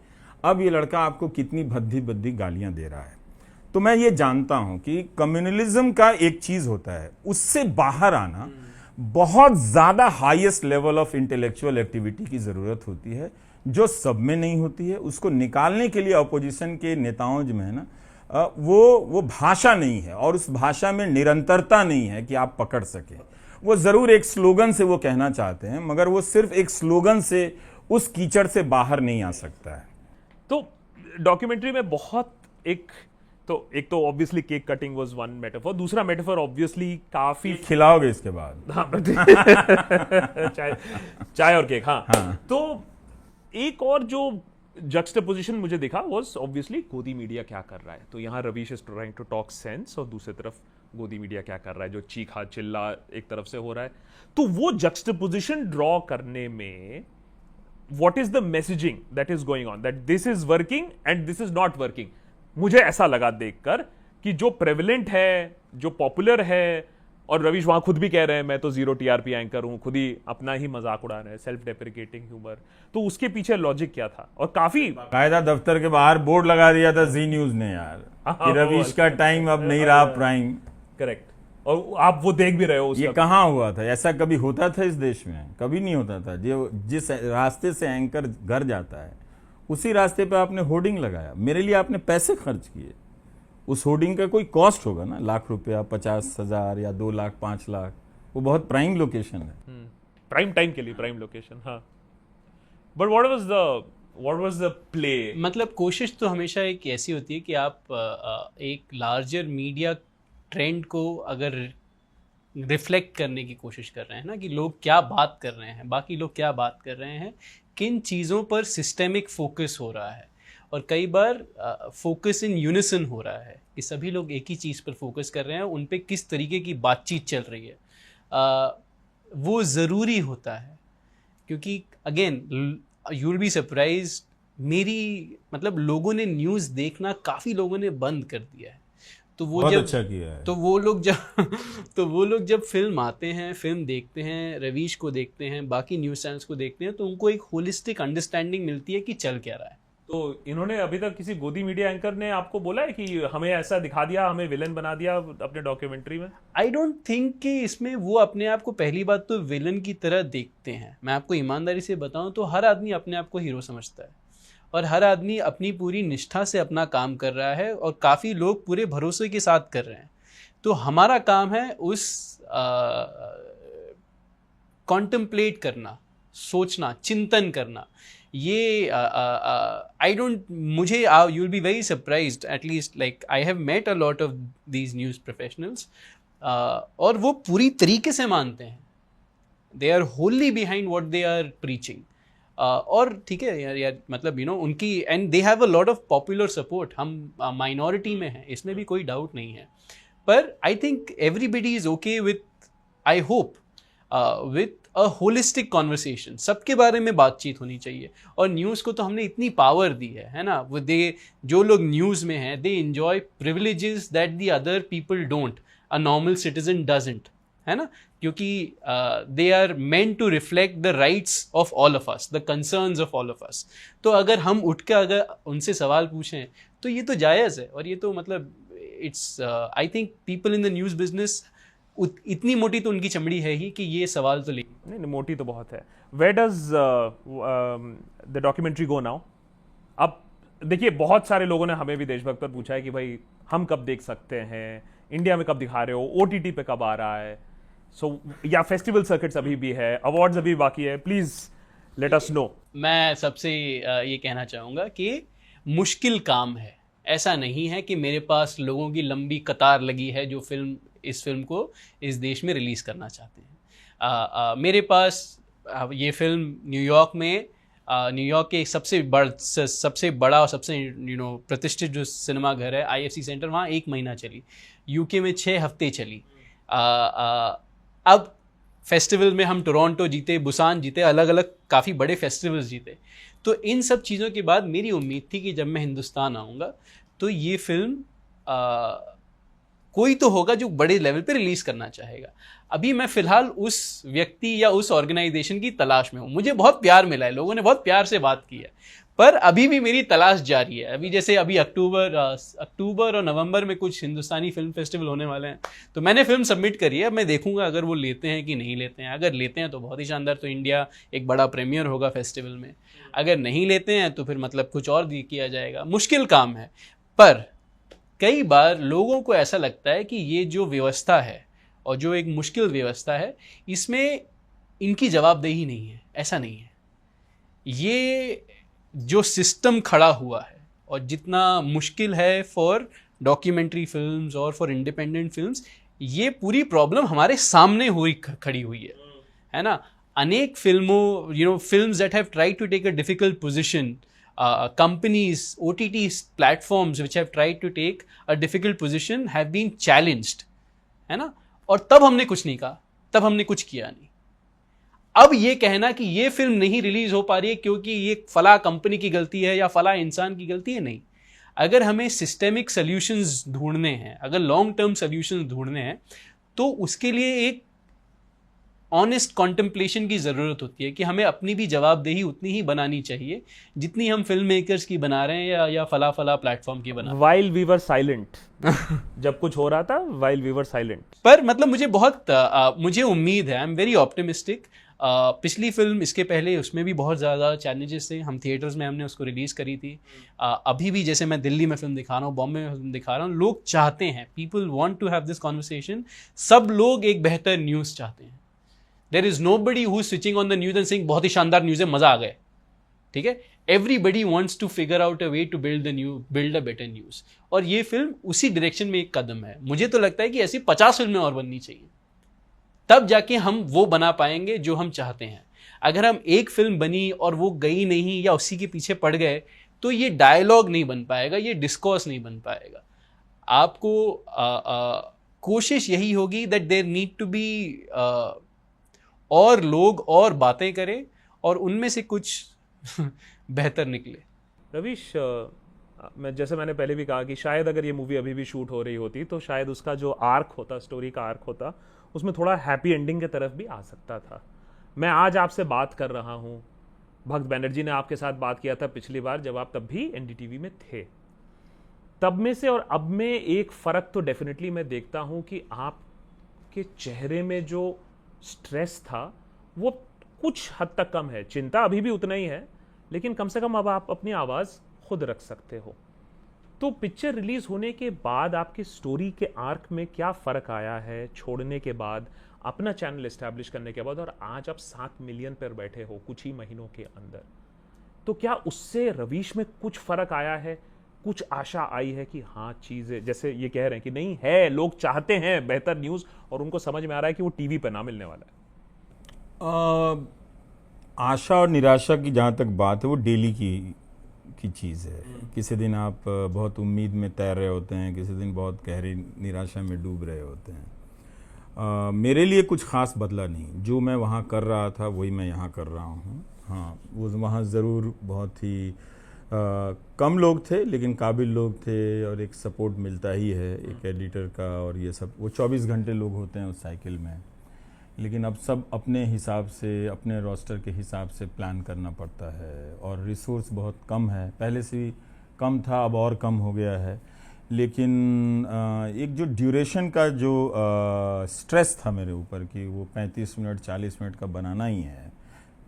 अब ये लड़का आपको कितनी भद्दी भद्दी गालियां दे रहा है। तो मैं ये जानता हूं कि कम्युनलिज्म का एक चीज होता है, उससे बाहर आना बहुत ज्यादा highest level of intellectual activity की जरूरत होती है, जो सब में नहीं होती है। उसको निकालने के लिए अपोजिशन के नेताओं में है ना, वो भाषा नहीं है और उस भाषा में निरंतरता नहीं है कि आप पकड़ सके। वो जरूर एक स्लोगन से वो कहना चाहते हैं, मगर वो सिर्फ एक स्लोगन से उस कीचड़ से बाहर नहीं आ सकता है। तो डॉक्यूमेंट्री में बहुत एक तो obviously cake cutting was one metaphor, दूसरा मेटाफर ऑब्वियसली काफी खिलाओगे इसके बाद? हाँ, चाय और केक, हाँ। तो एक और जो जक्सटापोजिशन मुझे दिखा वाज ऑब्वियसली गोदी मीडिया क्या कर रहा है। तो यहाँ Ravish is trying to talk sense और दूसरी तरफ गोदी मीडिया क्या कर रहा है, जो चीखा चिल्ला एक तरफ से हो रहा है। तो वो जक्सटापोजिशन ड्रॉ करने में what is the messaging that is going on, that this is working and this is not working? मुझे ऐसा लगा देखकर कि जो प्रेवलेंट है, जो पॉपुलर है, और रवीश वहां खुद भी कह रहे हैं मैं तो 0 TRP एंकर हूं, खुद ही अपना ही मजाक उड़ा रहे हैं, सेल्फ डेप्रिकेटिंग ह्यूमर। तो उसके पीछे लॉजिक क्या था? और काफी कायदा दफ्तर के बाहर बोर्ड लगा दिया था जी न्यूज ने यार कि रवीश का टाइम अब नहीं रहा प्राइम। करेक्ट, और आप वो देख भी रहे हो। ये कहाँ हुआ था? ऐसा कभी होता था इस देश में? कभी नहीं होता था। जो जिस रास्ते से एंकर घर जाता है उसी रास्ते पे आपने होर्डिंग लगाया, मेरे लिए आपने पैसे खर्च किए, उस होर्डिंग का कोई कॉस्ट होगा ना, ₹1,00,000, 50,000 या 2 लाख 5 लाख। वो बहुत प्राइम लोकेशन है, प्राइम टाइम के लिए प्राइम लोकेशन। हाँ, but what was the play? मतलब कोशिश तो हमेशा एक ऐसी होती है कि आप एक लार्जर मीडिया ट्रेंड को अगर रिफ्लेक्ट करने की कोशिश कर रहे हैं ना, कि लोग क्या बात कर रहे हैं, बाकी लोग क्या बात कर रहे हैं, किन चीज़ों पर सिस्टेमिक फोकस हो रहा है, और कई बार फोकस इन यूनिसन हो रहा है कि सभी लोग एक ही चीज़ पर फोकस कर रहे हैं, उन पे किस तरीके की बातचीत चल रही है, वो ज़रूरी होता है। क्योंकि again you will be surprised, मेरी मतलब लोगों ने न्यूज़ देखना, काफ़ी लोगों ने बंद कर दिया है। तो वो बहुत जब अच्छा किया है। तो वो लोग जब फिल्म आते हैं, फिल्म देखते हैं, रवीश को देखते हैं, बाकी न्यूज़ चैनल्स को देखते हैं, तो उनको एक होलिस्टिक अंडरस्टैंडिंग मिलती है कि चल क्या रहा है। तो इन्होंने अभी तक किसी गोदी मीडिया एंकर ने आपको बोला है कि हमें ऐसा दिखा दिया, हमें विलन बना दिया अपने डॉक्यूमेंट्री में? आई डोंट थिंक कि इसमें वो अपने आप को पहली बात तो विलन की तरह देखते हैं। मैं आपको ईमानदारी से बताऊं तो हर आदमी अपने आप को हीरो समझता है, और हर आदमी अपनी पूरी निष्ठा से अपना काम कर रहा है, और काफ़ी लोग पूरे भरोसे के साथ कर रहे हैं। तो हमारा काम है उस कॉन्टेम्पलेट करना, सोचना, चिंतन करना। ये आई डोंट, मुझे you will be very surprised, at least like I have met a lot of these news professionals, और वो पूरी तरीके से मानते हैं, they are wholly behind what they are preaching. और ठीक है यार मतलब उनकी, and they have a lot of popular support. हम माइनॉरिटी में हैं, इसमें भी कोई डाउट नहीं है, पर I think everybody is okay with, I hope with a holistic conversation. सबके बारे में बातचीत होनी चाहिए, और न्यूज़ को तो हमने इतनी पावर दी है ना, वो जो लोग न्यूज़ में हैं, they enjoy privileges that the other people don't, a normal citizen doesn't, है ना, क्योंकि they are meant to reflect the rights of all of us, the concerns of all of us. तो अगर हम उठ के अगर उनसे सवाल पूछें तो ये तो जायज़ है, और ये तो मतलब it's, I think people in the news business, इतनी मोटी तो उनकी चमड़ी है ही कि ये सवाल तो नहीं, मोटी तो बहुत है। Where does the documentary go now? अब देखिए, बहुत सारे लोगों ने हमें भी देशभक्त पर पूछा है कि भाई हम कब देख सकते हैं, इंडिया में कब दिखा रहे हो, OTT पे कब आ रहा है, या फेस्टिवल सर्किट्स अभी भी है, अवार्ड्स अभी बाकी है, प्लीज लेट अस नो। मैं सबसे ये कहना चाहूँगा कि मुश्किल काम है, ऐसा नहीं है कि मेरे पास लोगों की लंबी कतार लगी है जो इस फिल्म को इस देश में रिलीज़ करना चाहते हैं। मेरे पास ये फिल्म न्यूयॉर्क में, न्यूयॉर्क के सबसे बड़ा और सबसे प्रतिष्ठित जो सिनेमा घर है IFC सेंटर, वहाँ 1 महीना चली, UK में 6 हफ्ते चली। अब फेस्टिवल में हम टोरंटो जीते, बुसान जीते, अलग अलग काफ़ी बड़े फेस्टिवल्स जीते। तो इन सब चीज़ों के बाद मेरी उम्मीद थी कि जब मैं हिंदुस्तान आऊँगा तो ये फिल्म कोई तो होगा जो बड़े लेवल पे रिलीज़ करना चाहेगा। अभी मैं फ़िलहाल उस व्यक्ति या उस ऑर्गेनाइजेशन की तलाश में हूँ। मुझे बहुत प्यार मिला है, लोगों ने बहुत प्यार से बात की है, पर अभी भी मेरी तलाश जारी है। अभी जैसे अभी अक्टूबर और नवंबर में कुछ हिंदुस्तानी फिल्म फेस्टिवल होने वाले हैं, तो मैंने फिल्म सबमिट करी है। मैं देखूंगा अगर वो लेते हैं कि नहीं लेते हैं। अगर लेते हैं तो बहुत ही शानदार, तो इंडिया एक बड़ा प्रीमियर होगा फेस्टिवल में। अगर नहीं लेते हैं तो फिर मतलब कुछ और किया जाएगा। मुश्किल काम है, पर कई बार लोगों को ऐसा लगता है कि ये जो व्यवस्था है और जो एक मुश्किल व्यवस्था है, इसमें इनकी जवाबदेही नहीं है। ऐसा नहीं है। ये जो सिस्टम खड़ा हुआ है और जितना मुश्किल है फॉर डॉक्यूमेंट्री फिल्म्स और फॉर इंडिपेंडेंट फिल्म्स, ये पूरी प्रॉब्लम हमारे सामने खड़ी हुई है ना। अनेक फिल्मों, films that have tried to take a difficult position, companies, OTT platforms which have tried to take a difficult position have been challenged, है ना। और तब हमने कुछ नहीं कहा, तब हमने कुछ किया नहीं। अब ये कहना कि ये फिल्म नहीं रिलीज हो पा रही है क्योंकि ये फला कंपनी की गलती है या फला इंसान की गलती है, नहीं। अगर हमें सिस्टेमिक सॉल्यूशंस ढूंढने हैं, अगर लॉन्ग टर्म सॉल्यूशंस ढूंढने हैं, तो उसके लिए एक ऑनेस्ट कॉन्टेम्पलेशन की ज़रूरत होती है कि हमें अपनी भी जवाबदेही उतनी ही बनानी चाहिए जितनी हम फिल्म मेकर्स की बना रहे हैं या फला फला प्लेटफॉर्म की बना रहे हैं। वाइल वी वर साइलेंट जब कुछ हो रहा था, वाइल वी वर साइलेंट। पर मतलब मुझे उम्मीद है, आई एम वेरी ऑप्टिमिस्टिक। पिछली फिल्म इसके पहले उसमें भी बहुत ज़्यादा चैलेंजेस थे। हम थिएटर्स में हमने उसको रिलीज़ करी थी। अभी भी जैसे मैं दिल्ली में फिल्म दिखा रहा हूँ, बॉम्बे में फिल्म दिखा रहा हूँ, लोग चाहते हैं, people want to have this conversation. सब लोग एक बेहतर न्यूज़ चाहते हैं। There is nobody who's switching on the news and saying बहुत ही शानदार न्यूज़ है, मज़ा आ गया, ठीक है। Everybody wants to figure out a way to build a better news। और ये फिल्म उसी डायरेक्शन में एक कदम है। मुझे तो लगता है कि ऐसी 50 फिल्में और बननी चाहिए, तब जाके हम वो बना पाएंगे जो हम चाहते हैं। अगर हम एक फिल्म बनी और वो गई नहीं या उसी के पीछे पड़ गए, तो ये डायलॉग नहीं बन पाएगा, ये डिस्कोर्स नहीं बन पाएगा। आपको कोशिश यही होगी that there need to be और लोग और बातें करें और उनमें से कुछ बेहतर निकले। रवीश, मैंने पहले भी कहा कि शायद अगर ये मूवी अभी भी शूट हो रही होती तो शायद उसका जो आर्क होता, स्टोरी का आर्क होता, उसमें थोड़ा हैप्पी एंडिंग की तरफ भी आ सकता था। मैं आज आपसे बात कर रहा हूँ, भक्त बैनर्जी ने आपके साथ बात किया था पिछली बार जब आप तब भी एनडीटीवी में थे। तब में से और अब में एक फ़र्क तो डेफिनेटली मैं देखता हूँ कि आपके चेहरे में जो स्ट्रेस था वो कुछ हद तक कम है। चिंता अभी भी उतना ही है, लेकिन कम से कम अब आप अपनी आवाज़ खुद रख सकते हो। तो पिक्चर रिलीज होने के बाद आपकी स्टोरी के आर्क में क्या फ़र्क आया है, छोड़ने के बाद, अपना चैनल इस्टेब्लिश करने के बाद, और आज आप 7 मिलियन पर बैठे हो कुछ ही महीनों के अंदर। तो क्या उससे रवीश में कुछ फ़र्क आया है, कुछ आशा आई है कि हाँ चीज़ें जैसे ये कह रहे हैं कि नहीं है, लोग चाहते हैं बेहतर न्यूज़ और उनको समझ में आ रहा है कि वो टीवी पर ना मिलने वाला है? आशा और निराशा की जहाँ तक बात है वो डेली की चीज़ है। किसी दिन आप बहुत उम्मीद में तैर रहे होते हैं, किसी दिन बहुत गहरी निराशा में डूब रहे होते हैं। मेरे लिए कुछ ख़ास बदला नहीं। जो मैं वहाँ कर रहा था वही मैं यहाँ कर रहा हूँ। हाँ, वो वहाँ ज़रूर बहुत ही कम लोग थे, लेकिन काबिल लोग थे और एक सपोर्ट मिलता ही है एक एडिटर का, और ये सब वो 24 घंटे लोग होते हैं उस साइकिल में। लेकिन अब सब अपने हिसाब से, अपने रोस्टर के हिसाब से प्लान करना पड़ता है, और रिसोर्स बहुत कम है। पहले से भी कम था, अब और कम हो गया है। लेकिन एक जो ड्यूरेशन का जो स्ट्रेस था मेरे ऊपर कि वो 35 मिनट 40 मिनट का बनाना ही है,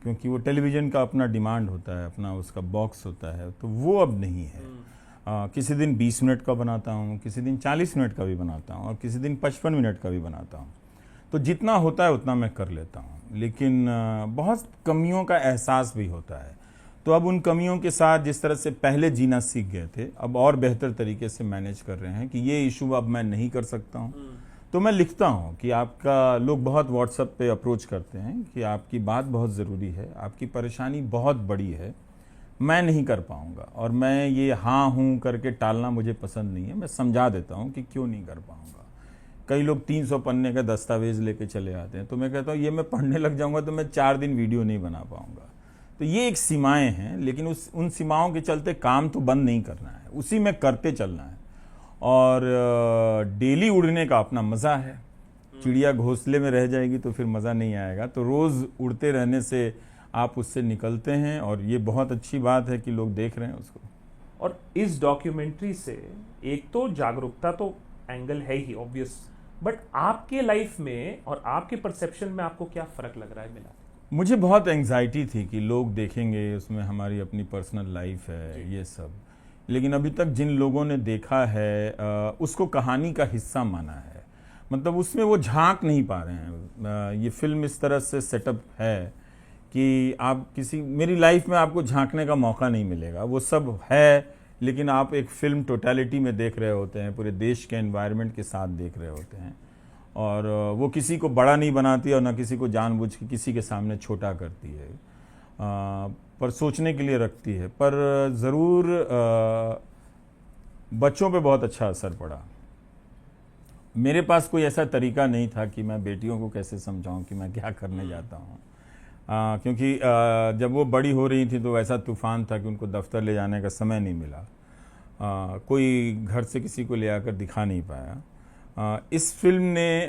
क्योंकि वो टेलीविज़न का अपना डिमांड होता है, अपना उसका बॉक्स होता है, तो वो अब नहीं है। किसी दिन 20 मिनट का बनाता हूँ, किसी दिन 40 मिनट का भी बनाता हूँ, और किसी दिन 55 मिनट का भी बनाता हूँ। तो जितना होता है उतना मैं कर लेता हूँ, लेकिन बहुत कमियों का एहसास भी होता है। तो अब उन कमियों के साथ जिस तरह से पहले जीना सीख गए थे, अब और बेहतर तरीके से मैनेज कर रहे हैं कि ये इशू अब मैं नहीं कर सकता हूँ। तो मैं लिखता हूँ कि आपका, लोग बहुत व्हाट्सएप पे अप्रोच करते हैं कि आपकी बात बहुत ज़रूरी है, आपकी परेशानी बहुत बड़ी है, मैं नहीं कर पाऊँगा। और मैं ये हाँ हूँ करके टालना मुझे पसंद नहीं है। मैं समझा देता हूँ कि क्यों नहीं कर पाऊँगा। कई लोग 300 पन्ने का दस्तावेज़ लेके चले आते हैं, तो मैं कहता हूँ ये मैं पढ़ने लग जाऊँगा तो मैं 4 दिन वीडियो नहीं बना पाऊँगा। तो ये एक सीमाएँ हैं, लेकिन उन सीमाओं के चलते काम तो बंद नहीं करना है, उसी में करते चलना है। और डेली उड़ने का अपना मज़ा है। चिड़िया घोंसले में रह जाएगी तो फिर मज़ा नहीं आएगा। तो रोज़ उड़ते रहने से आप उससे निकलते हैं, और ये बहुत अच्छी बात है कि लोग देख रहे हैं उसको। और इस डॉक्यूमेंट्री से एक तो जागरूकता तो एंगल है ही ऑब्वियस, बट आपके लाइफ में और आपके परसेप्शन में आपको क्या फर्क लग रहा है मिला? मुझे बहुत एंग्जाइटी थी कि लोग देखेंगे, उसमें हमारी अपनी पर्सनल लाइफ है ये सब, लेकिन अभी तक जिन लोगों ने देखा है उसको कहानी का हिस्सा माना है। मतलब उसमें वो झांक नहीं पा रहे हैं। ये फिल्म इस तरह से सेटअप है कि आप मेरी लाइफ में आपको झांकने का मौका नहीं मिलेगा, वो सब है, लेकिन आप एक फिल्म टोटलिटी में देख रहे होते हैं, पूरे देश के एनवायरनमेंट के साथ देख रहे होते हैं, और वो किसी को बड़ा नहीं बनाती और ना किसी को जानबूझ के किसी के सामने छोटा करती है, पर सोचने के लिए रखती है। पर ज़रूर बच्चों पे बहुत अच्छा असर पड़ा। मेरे पास कोई ऐसा तरीका नहीं था कि मैं बेटियों को कैसे समझाऊं कि मैं क्या करने जाता हूं, क्योंकि जब वो बड़ी हो रही थी तो ऐसा तूफान था कि उनको दफ्तर ले जाने का समय नहीं मिला, कोई घर से किसी को ले आकर दिखा नहीं पाया। इस फिल्म ने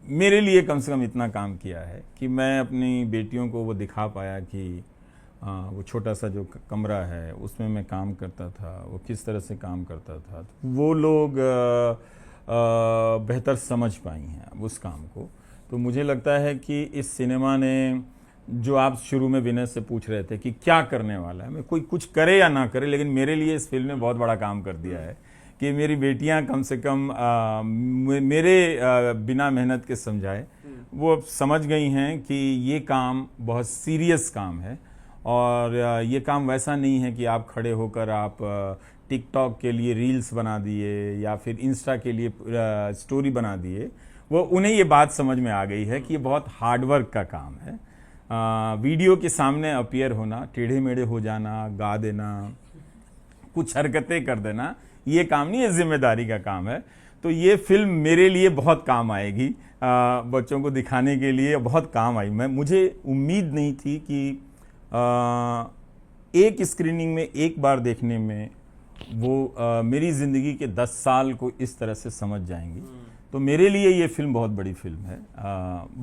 मेरे लिए कम से कम इतना काम किया है कि मैं अपनी बेटियों को वो दिखा पाया कि वो छोटा सा जो कमरा है उसमें मैं काम करता था, वो किस तरह से काम करता था, तो वो लोग बेहतर समझ पाई हैं उस काम को। तो मुझे लगता है कि इस सिनेमा ने, जो आप शुरू में विनय से पूछ रहे थे कि क्या करने वाला है, मैं कोई कुछ करे या ना करे, लेकिन मेरे लिए इस फिल्म ने बहुत बड़ा काम कर दिया है कि मेरी बेटियां कम से कम मेरे बिना मेहनत के समझाए वो समझ गई हैं कि ये काम बहुत सीरियस काम है, और ये काम वैसा नहीं है कि आप खड़े होकर आप टिकटॉक के लिए रील्स बना दिए या फिर इंस्टा के लिए स्टोरी बना दिए। वो उन्हें ये बात समझ में आ गई है कि ये बहुत हार्डवर्क का काम है। वीडियो के सामने अपीयर होना, टेढ़े मेढ़े हो जाना, गा देना, कुछ हरकतें कर देना, ये काम नहीं है, जिम्मेदारी का काम है। तो ये फिल्म मेरे लिए बहुत काम आएगी, बच्चों को दिखाने के लिए बहुत काम आई। मुझे उम्मीद नहीं थी कि एक स्क्रीनिंग में एक बार देखने में वो मेरी ज़िंदगी के 10 साल को इस तरह से समझ जाएंगी। तो मेरे लिए ये फिल्म बहुत बड़ी फिल्म है।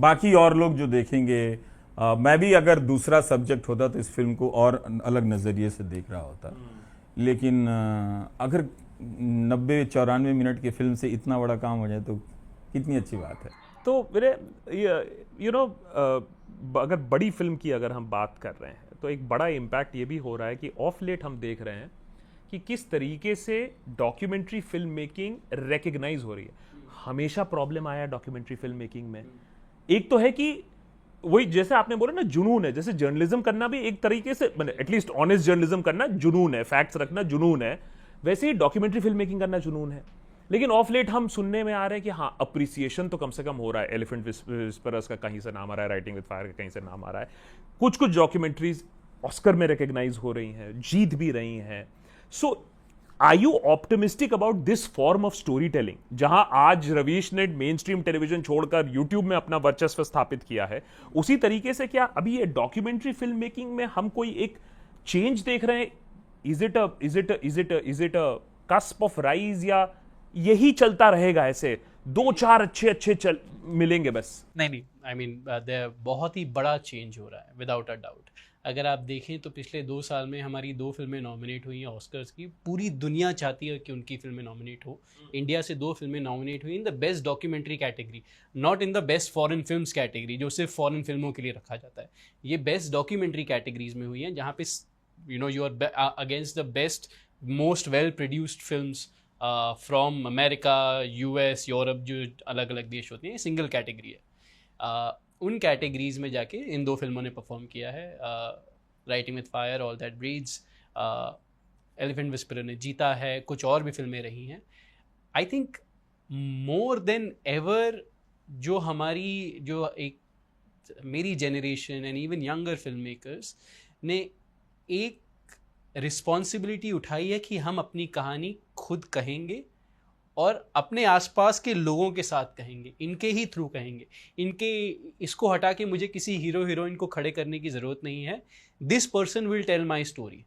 बाकी और लोग जो देखेंगे, मैं भी अगर दूसरा सब्जेक्ट होता तो इस फिल्म को और अलग नज़रिए से देख रहा होता, लेकिन अगर 90-94 मिनट की फिल्म से इतना बड़ा काम हो जाए तो कितनी अच्छी बात है। तो मेरे अगर बड़ी फिल्म की अगर हम बात कर रहे हैं तो एक बड़ा इम्पैक्ट ये भी हो रहा है कि ऑफ लेट हम देख रहे हैं कि किस तरीके से डॉक्यूमेंट्री फिल्म मेकिंग रिकग्नाइज हो रही है। हमेशा प्रॉब्लम आया डॉक्यूमेंट्री फिल्म मेकिंग में, एक तो है कि वही जैसे आपने बोला ना, जुनून है। जैसे जर्नलिज्म करना भी एक तरीके से, एटलीस्ट ऑनेस्ट जर्नलिज्म करना जुनून है, फैक्ट्स रखना जुनून है, वैसे ही डॉक्यूमेंट्री फिल्म मेकिंग करना जुनून है। लेकिन ऑफ लेट हम सुनने में आ रहा है कि हाँ, अप्रिसिएशन तो कम से कम हो रहा है। एलिफेंट विस्परर्स का कहीं से नाम आ रहा है, राइटिंग विद फायर का कहीं से नाम आ रहा है, कुछ डॉक्यूमेंट्रीज ऑस्कर में रिकग्नाइज हो रही हैं, जीत भी रही हैं। So are you optimistic about this form of story telling, जहां आज रवीश ने मेन स्ट्रीम टेलीविजन छोड़कर यूट्यूब में अपना वर्चस्व स्थापित किया है, उसी तरीके से क्या अभी ये डॉक्यूमेंट्री फिल्म मेकिंग में हम कोई एक चेंज देख रहे हैं? Is it a cusp of rise, या यही चलता रहेगा ऐसे 2-4 अच्छे चल मिलेंगे बस? नहीं, आई मीन बहुत ही बड़ा चेंज हो रहा है विदाउट अ डाउट। अगर आप देखें तो पिछले 2 साल में हमारी 2 फिल्में नॉमिनेट हुई हैं ऑस्कर्स की। पूरी दुनिया चाहती है कि उनकी फिल्में नॉमिनेट हो। इंडिया से 2 फिल्में नॉमिनेट हुई in the best documentary category, not in the best foreign films category जो सिर्फ फॉरेन फिल्मों के लिए रखा जाता है। ये बेस्ट डॉक्यूमेंट्री कैटेगरीज में हुई हैं, जहाँ पे you are against the best most well produced films from America, US, Europe, जो अलग अलग देश होते हैं, सिंगल कैटेगरी है। उन कैटेगरीज में जाके इन 2 फिल्मों ने परफॉर्म किया है। Writing with fire, all that breeds, elephant whisperer ने जीता है, कुछ और भी फिल्में रही हैं। I think more than ever जो एक मेरी generation and even younger film makers ने एक रिस्पॉन्सिबिलिटी उठाई है कि हम अपनी कहानी खुद कहेंगे और अपने आसपास के लोगों के साथ कहेंगे, इनके ही थ्रू कहेंगे। इसको हटा के मुझे किसी हीरो हीरोइन को खड़े करने की ज़रूरत नहीं है। This person will tell my story,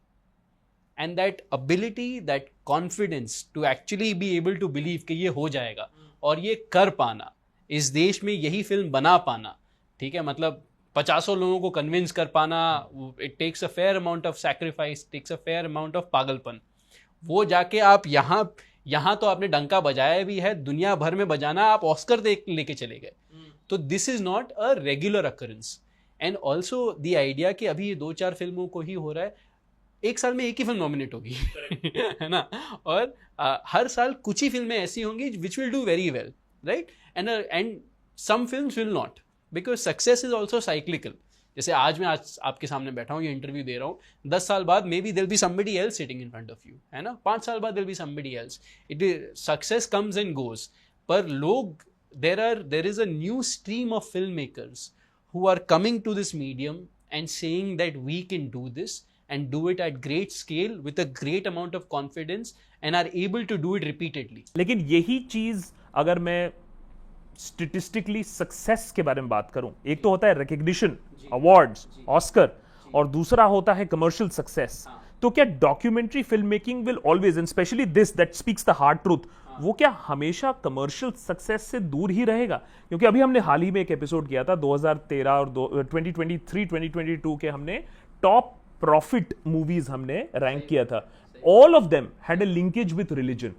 and that ability, that confidence to actually be able to believe कि ये हो जाएगा और ये कर पाना, इस देश में यही फिल्म बना पाना, ठीक है, मतलब 50 लोगों को कन्विंस कर पाना, it takes a fair amount of sacrifice, takes a fair amount of पागलपन। वो जाके आप यहाँ तो आपने डंका बजाया भी है, दुनिया भर में बजाना, आप ऑस्कर लेके चले गए। तो this is not a regular occurrence. And also the idea कि अभी ये 2-4 फिल्मों को ही हो रहा है, एक साल में एक ही फिल्म नॉमिनेट होगी है ना, और हर साल कुछ ही फिल्में ऐसी होंगी which will do very well, right, and some films will not, because success is also cyclical. जैसे आज मैं आपके सामने बैठा हूँ, ये इंटरव्यू दे रहा हूँ, 10 साल बाद may be there be somebody else sitting in front of you, है ना, 5 साल बाद there be somebody else. It success comes and goes, पर लोग there is a new stream of filmmakers who are coming to this medium and saying that we can do this and do it at great scale with a great amount of confidence and are able to do it repeatedly. लेकिन यही चीज अगर मैं statistically success के बारे में बात करूं, एक तो होता है रिकग्निशन, अवार्ड्स, ऑस्कर, और दूसरा होता है कमर्शियल सक्सेस। तो क्या documentary film making will always, and specially this that speaks the hard truth, वो क्या हमेशा कमर्शियल सक्सेस से दूर ही रहेगा? क्योंकि अभी हमने हाल ही में एक एपिसोड किया था 2013 और 2023-2022 के, हमने टॉप प्रॉफिट मूवीज हमने रैंक किया था। All of them had a linkage with religion.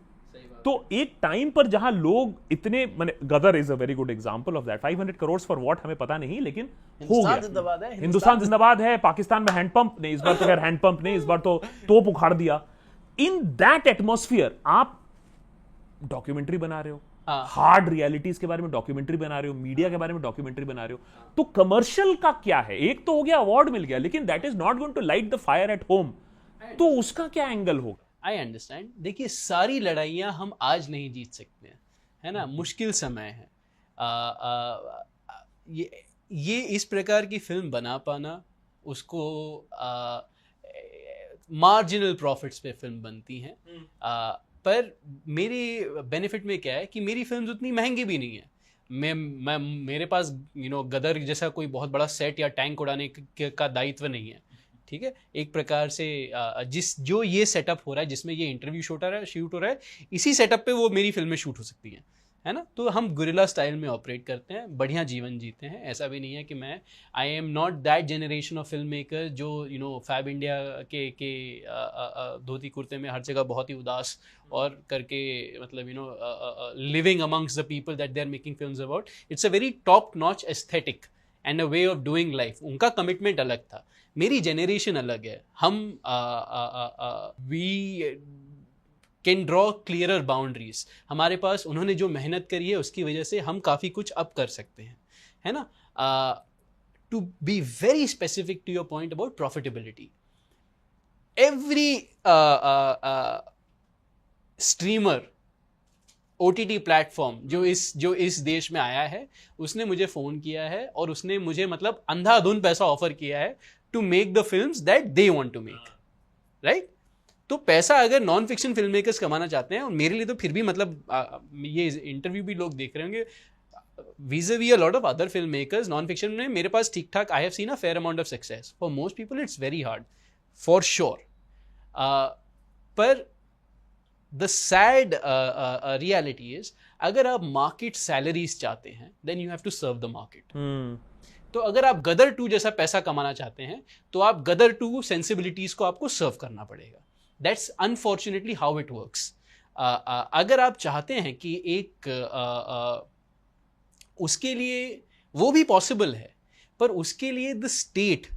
तो एक टाइम पर जहां लोग इतने, माने Gadar is a very good example of that, 500 crore for what हमें पता नहीं, लेकिन हो गया। हिंदुस्तान जिंदाबाद है, पाकिस्तान में हैंडपंप नहीं, इस बार तो खैर हैंडपंप नहीं, इस बार तो तोप उखाड़ दिया। इन दैट एटमॉस्फेयर आप डॉक्यूमेंट्री बना रहे हो, हार्ड रियलिटीज के बारे में डॉक्यूमेंट्री बना रहे हो, मीडिया के बारे में डॉक्यूमेंट्री बना रहे हो, तो कमर्शियल का क्या है? एक तो हो गया अवार्ड मिल गया, लेकिन that is not going to light the fire at home, तो उसका क्या एंगल होगा? I understand. देखिए, सारी लड़ाइयाँ हम आज नहीं जीत सकते हैं, है ना, मुश्किल समय है। ये इस प्रकार की फिल्म बना पाना, उसको मार्जिनल प्रॉफिट्स पे फिल्म बनती हैं, पर मेरी बेनिफिट में क्या है कि मेरी फिल्म उतनी महंगी भी नहीं है। मैं मेरे पास गदर जैसा कोई बहुत बड़ा सेट या टैंक उड़ाने का दायित्व नहीं है, ठीक है। एक प्रकार से जो ये सेटअप हो रहा है, जिसमें ये इंटरव्यू शूट हो रहा है, इसी सेटअप पे वो मेरी फिल्में शूट हो सकती हैं, है ना। तो हम गुरिल्ला स्टाइल में ऑपरेट करते हैं, बढ़िया जीवन जीते हैं। ऐसा भी नहीं है कि I am not that generation of film maker जो फैब इंडिया के धोती कुर्ते में हर जगह बहुत ही उदास और करके, मतलब living amongst the people that they are making films about. It's a very top notch aesthetic and a way of doing life. उनका कमिटमेंट अलग था, मेरी जनरेशन अलग है। हम we can draw clearer boundaries. हमारे पास उन्होंने जो मेहनत करी है उसकी वजह से हम काफ़ी कुछ अब कर सकते हैं, है ना। To be very specific to your point about profitability, every streamer, OTT platform जो इस देश में आया है, उसने मुझे फ़ोन किया है और उसने मुझे मतलब अंधाधुन पैसा ऑफर किया है to make the films that they want to make, right. तो पैसा अगर नॉन फिक्शन फिल्म मेकर्स कमाना चाहते हैं, और मेरे लिए तो फिर भी मतलब ये इंटरव्यू भी लोग देख रहे होंगे, vis-a-vis a lot of other filmmakers, non-fiction में मेरे पास ठीक ठाक, I have seen a fair amount of success. For most people, it's very hard, for sure. पर the sad reality is, अगर आप market salaries चाहते हैं, then you have to serve the market. तो अगर आप गदर 2 जैसा पैसा कमाना चाहते हैं, तो आप गदर 2 सेंसिबिलिटीज को आपको सर्व करना पड़ेगा। That's unfortunately how it works. अगर आप चाहते हैं कि एक उसके लिए वो भी पॉसिबल है, पर उसके लिए द स्टेट,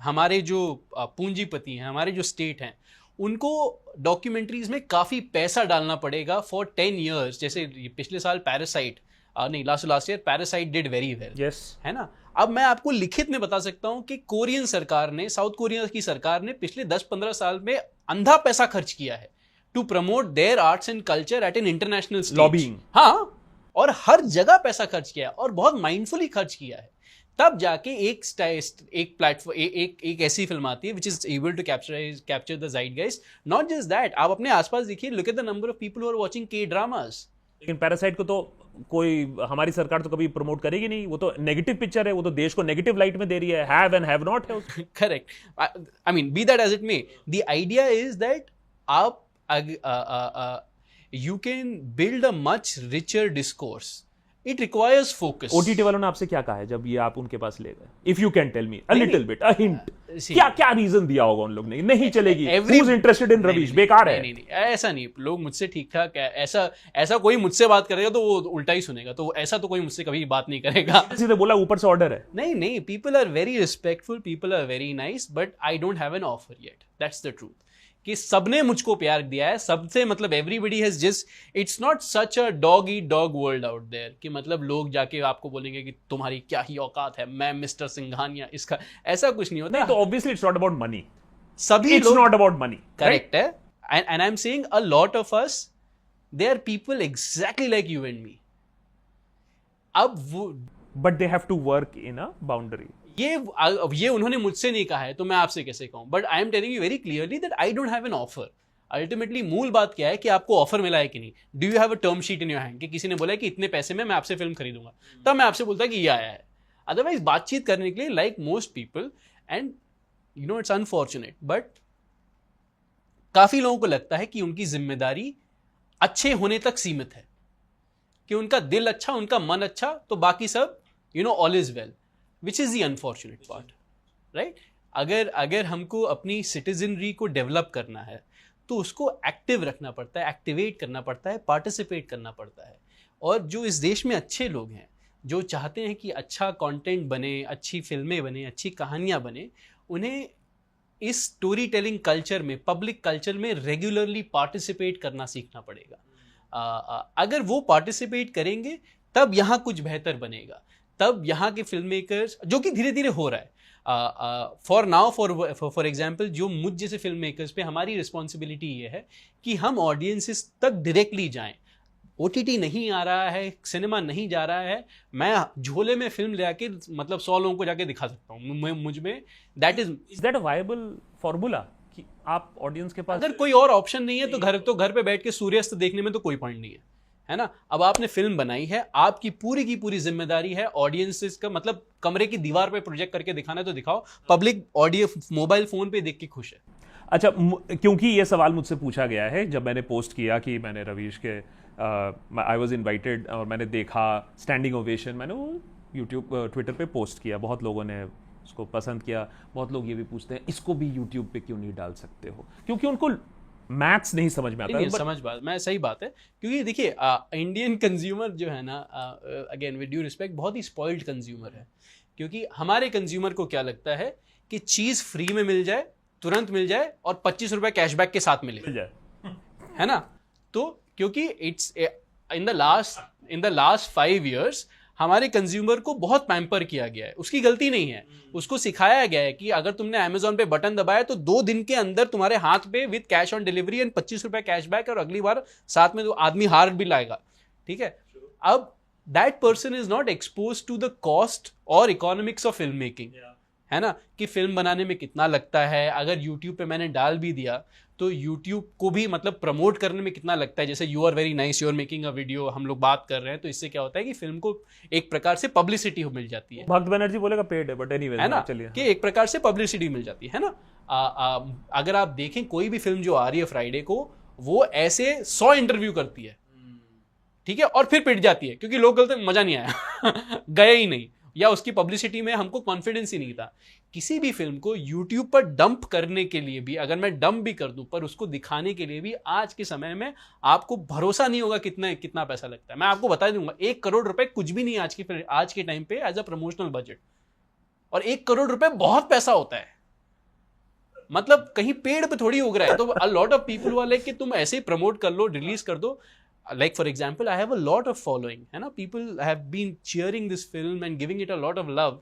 हमारे जो पूंजीपति हैं, हमारे जो स्टेट हैं, उनको डॉक्यूमेंट्रीज में काफ़ी पैसा डालना पड़ेगा फॉर 10 years। जैसे पिछले साल पैरासाइट, नहीं last year parasite did very well, है ना। अब मैं आपको लिखित में बता सकता हूं कि कोरियन सरकार ने, साउथ कोरिया की सरकार ने पिछले 10-15 साल में अंधा पैसा खर्च किया है to promote their arts and culture at an international stage. Lobbying, हाँ, और हर जगह पैसा खर्च किया है और बहुत माइंडफुली खर्च किया है। तब जाके एक प्लेटफॉर्म, एक ऐसी फिल्म आती है which is able to capture the zeitgeist. Not just that, आप अपने आसपास देखिए, look at the number of people who are watching K dramas. लेकिन पैरासाइट को तो कोई, हमारी सरकार तो कभी प्रमोट करेगी नहीं, वो तो नेगेटिव पिक्चर है, वो तो देश को नेगेटिव लाइट में दे रही है, हैव एंड हैव नॉट है। Correct. I mean, be that as it may, the idea is that आप you can build a much richer discourse it requires focus. OTT वालों ने आपसे क्या कहा है जब ये आप उनके पास ले गए? If you can tell me a little bit, a hint, क्या क्या रीजन दिया होगा उन लोग ने? नहीं चलेगी, who is interested in Ravish, बेकार है। नहीं, ऐसा नहीं, लोग मुझसे ठीक ठाक है, ऐसा कोई मुझसे बात करेगा तो वो उल्टा ही सुनेगा, तो ऐसा तो कोई मुझसे कभी बात नहीं करेगा। सीधे बोला ऊपर से ऑर्डर है। नहीं, people are very respectful, people are very nice, but I don't have an offer yet, that's the truth. कि सबने मुझको प्यार दिया है, सबसे मतलब everybody has just, it's not such a dog eat dog world out there कि मतलब लोग जाके आपको बोलेंगे कि तुम्हारी क्या ही औकात है, मैं मिस्टर सिंघानिया, इसका ऐसा कुछ नहीं होता। तो obviously it's not about money, सभी it's not about money, correct है, and I am saying a lot of us they are people exactly like you and me. अब वो but they have to work in a boundary. ये उन्होंने मुझसे नहीं कहा है तो मैं आपसे कैसे कहूं, but I am telling you very clearly that I don't have an offer. Ultimately मूल बात क्या है कि आपको ऑफर मिला है कि नहीं, do you have a term sheet in your hand कि किसी ने बोला है कि इतने पैसे में मैं आपसे फिल्म खरीदूंगा, तब मैं आपसे बोलता कि ये आया है। अदरवाइज बातचीत करने के लिए like most people, and you know it's unfortunate, but काफी लोगों को लगता है कि उनकी जिम्मेदारी अच्छे होने तक सीमित है, कि उनका दिल अच्छा, उनका मन अच्छा, तो बाकी सब you know all is well, which is the unfortunate part, right. अगर हमको अपनी सिटीजनरी को डेवलप करना है तो उसको एक्टिव रखना पड़ता है, एक्टिवेट करना पड़ता है, पार्टिसिपेट करना पड़ता है। और जो इस देश में अच्छे लोग हैं, जो चाहते हैं कि अच्छा कंटेंट बने, अच्छी फिल्में बने, अच्छी कहानियां बने, उन्हें इस स्टोरी टेलिंग कल्चर में, पब्लिक कल्चर में रेगुलरली पार्टिसिपेट करना सीखना पड़ेगा। अगर वो पार्टिसिपेट करेंगे तब यहाँ कुछ बेहतर बनेगा, तब यहाँ के फिल्म मेकर्स, जो कि धीरे धीरे हो रहा है, फॉर नाउ, फॉर एग्जाम्पल, जो मुझ जैसे फिल्म मेकर्स पे हमारी रिस्पॉन्सिबिलिटी ये है कि हम ऑडियंसेस तक डायरेक्टली जाएं। ओटीटी नहीं आ रहा है, सिनेमा नहीं जा रहा है, मैं झोले में फिल्म ले आके मतलब 100 लोगों को जाके दिखा सकता हूँ, मुझ में that is that a viable formula कि आप ऑडियंस के पास, अगर कोई और ऑप्शन नहीं है तो घर पे बैठ के सूर्यास्त देखने में तो कोई पॉइंट नहीं है ना। अब आपने फिल्म बनाई है, आपकी पूरी की पूरी जिम्मेदारी है ऑडियंसेस का, मतलब कमरे की दीवार पे प्रोजेक्ट करके दिखाना है तो दिखाओ, पब्लिक ऑडियो मोबाइल फोन पे देख के खुश है। अच्छा, क्योंकि ये सवाल मुझसे पूछा गया है जब मैंने पोस्ट किया कि मैंने रवीश के आई वॉज इन्वाइटेड और मैंने देखा स्टैंडिंग ओवेशन, मैंने वो यूट्यूब ट्विटर पे पोस्ट किया, बहुत लोगों ने उसको पसंद किया। बहुत लोग ये भी पूछते हैं इसको भी यूट्यूब पे क्यों नहीं डाल सकते हो, क्योंकि उनको मैथ्स नहीं समझ में आता है। समझ बात, मैं सही बात है, क्योंकि देखिए इंडियन कंज्यूमर जो है ना, अगेन विद ड्यू रिस्पेक्ट, बहुत ही स्पॉइल्ड कंज्यूमर है। क्योंकि हमारे कंज्यूमर को क्या लगता है कि चीज फ्री में मिल जाए, तुरंत मिल जाए और 25 रुपए कैशबैक के साथ मिल जाए, है ना। तो क्योंकि it's in the last 5 years हमारे कंज्यूमर को बहुत पैम्पर किया गया है, उसकी गलती नहीं है, उसको सिखाया गया है कि अगर तुमने अमेजोन पे बटन दबाया तो 2 दिन के अंदर तुम्हारे हाथ पे with cash on delivery and 25 रुपए कैशबैक, और अगली बार साथ में तो आदमी हार भी लाएगा, ठीक है। अब that person is not expose to the cost और इकोनॉमिक्स ऑफ फिल्म मेकिंग, है ना, कि फिल्म बनाने में कितना लगता है। अगर यूट्यूब पे मैंने डाल भी दिया तो यूट्यूब को भी मतलब प्रमोट करने में कितना लगता है। जैसे you are very nice, you are making a video, हम लोग बात कर रहे हैं, तो इससे क्या होता है कि फिल्म को एक प्रकार से पब्लिसिटी मिल जाती है। भक्त बनर्जी बोलेगा पेड है, बट एनीवे, है ना, कि एक प्रकार से पब्लिसिटी मिल जाती है ना। अगर आप देखें कोई भी फिल्म जो आ रही है फ्राइडे को, वो ऐसे 100 इंटरव्यू करती है, ठीक है, और फिर पिट जाती है क्योंकि लोग बोलते मजा नहीं आया गए ही नहीं, या उसकी पब्लिसिटी में हमको कॉन्फिडेंस ही नहीं था। किसी भी फिल्म को यूट्यूब पर डंप करने के लिए भी, अगर मैं डंप भी कर दूं, पर उसको दिखाने के लिए भी आज के समय में आपको भरोसा नहीं होगा कितना पैसा लगता है। मैं आपको बता दूंगा, 1 करोड़ रुपए कुछ भी नहीं आज के टाइम पे एज अ प्रमोशनल बजट, और 1 करोड़ रुपए बहुत पैसा होता है, मतलब कहीं पेड़ पे थोड़ी उग रहा है। तो अ लॉट ऑफ पीपल वाले कि तुम ऐसे प्रमोट कर लो, रिलीज कर दो। Like for example, I have a lot of following, है ना, people have been cheering this film and giving it a lot of love,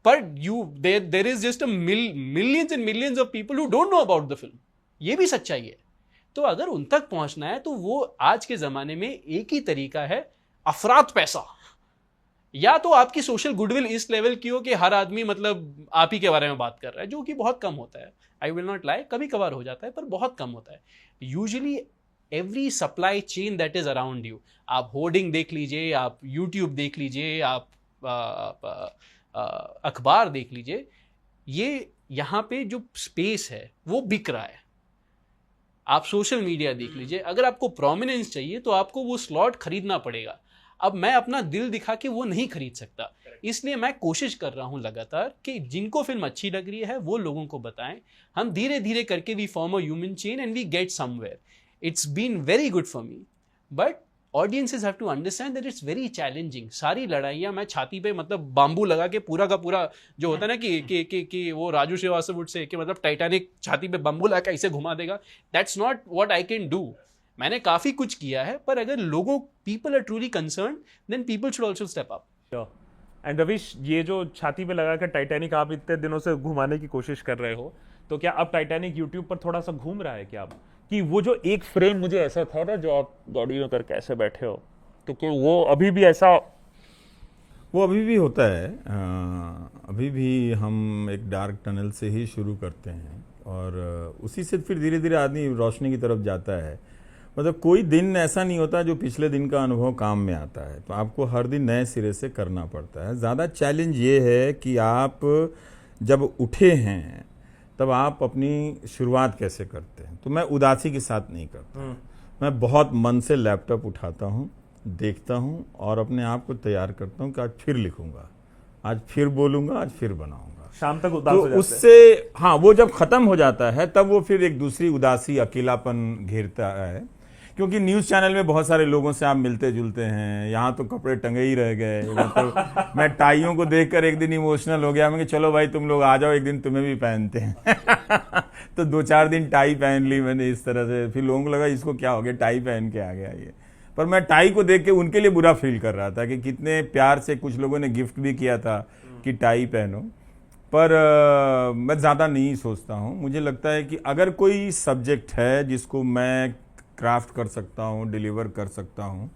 but there is just millions and millions of people who don't know about the film. ये भी सच्चाई है। तो अगर उन तक पहुंचना है तो वो आज के जमाने में एक ही तरीका है, अफरात पैसा। या तो आपकी सोशल गुडविल इस लेवल की हो कि हर आदमी मतलब आप ही के बारे में बात कर रहा है, जो कि बहुत कम होता है। आई विल नॉट लाई, कभी कभार हो जाता है पर बहुत कम होता है। Usually every supply chain that is around you, आप होर्डिंग देख लीजिए, आप यूट्यूब देख लीजिए, आप अखबार देख लीजिए, ये यहाँ पे जो स्पेस है वो बिक रहा है। आप सोशल मीडिया देख लीजिए, अगर आपको प्रोमिनेंस चाहिए तो आपको वो स्लॉट खरीदना पड़ेगा। अब मैं अपना दिल दिखा के वो नहीं खरीद सकता, इसलिए मैं कोशिश कर रहा हूँ लगातार कि जिनको फिल्म अच्छी लग रही है वो लोगों को बताएं। हम धीरे धीरे करके we form a human chain and we get somewhere. It's been very good for me, but audiences have to understand that it's very challenging. सारी लड़ाइयाँ मैं छाती पे मतलब बाम्बू लगा के पूरा का पूरा जो होता है ना कि वो राजू श्रीवास्तव वुड से कि मतलब टाइटैनिक छाती पे बाम्बू लगा के ऐसे घुमा देगा, that's not what I can do. मैंने काफ़ी कुछ किया है, पर अगर लोगों people are truly concern then people should also step up. And Ravish, ये जो छाती पे लगा कर टाइटैनिक आप इतने दिनों से घुमाने की कोशिश कर रहे हो, तो क्या अब टाइटैनिक यूट्यूब पर थोड़ा सा घूम रहा है क्या अब? कि वो जो एक फ्रेम मुझे ऐसा था ना जो आप गाड़ी में करके ऐसे बैठे हो, तो क्या वो अभी भी ऐसा? वो अभी भी होता है। अभी भी हम एक डार्क टनल से ही शुरू करते हैं और उसी से फिर धीरे धीरे आदमी रोशनी की तरफ जाता है। मतलब कोई दिन ऐसा नहीं होता जो पिछले दिन का अनुभव काम में आता है, तो आपको हर दिन नए सिरे से करना पड़ता है। ज़्यादा चैलेंज ये है कि आप जब उठे हैं तब आप अपनी शुरुआत कैसे करते हैं। तो मैं उदासी के साथ नहीं करता, मैं बहुत मन से लैपटॉप उठाता हूँ, देखता हूँ और अपने आप को तैयार करता हूँ कि आज फिर लिखूँगा, आज फिर बोलूँगा, आज फिर बनाऊँगा। शाम तक उदास तो हो जाते हैं। उससे हाँ, वो जब खत्म हो जाता है तब वो फिर एक दूसरी उदासी, अकेलापन घेरता है। क्योंकि न्यूज़ चैनल में बहुत सारे लोगों से आप मिलते जुलते हैं, यहाँ तो कपड़े टंगे ही रह गए। तो मैं टाइयों को देखकर एक दिन इमोशनल हो गया। मैं कि चलो भाई तुम लोग आ जाओ, एक दिन तुम्हें भी पहनते हैं। तो 2-4 दिन टाई पहन ली मैंने इस तरह से। फिर लोगों को लगा इसको क्या हो गया, टाई पहन के आ गया ये। पर मैं टाई को देख के उनके लिए बुरा फील कर रहा था कि कितने प्यार से कुछ लोगों ने गिफ्ट भी किया था कि टाई पहनो। पर मैं ज़्यादा नहीं सोचता हूँ। मुझे लगता है कि अगर कोई सब्जेक्ट है जिसको मैं क्राफ्ट कर सकता हूँ, डिलीवर कर सकता हूँ,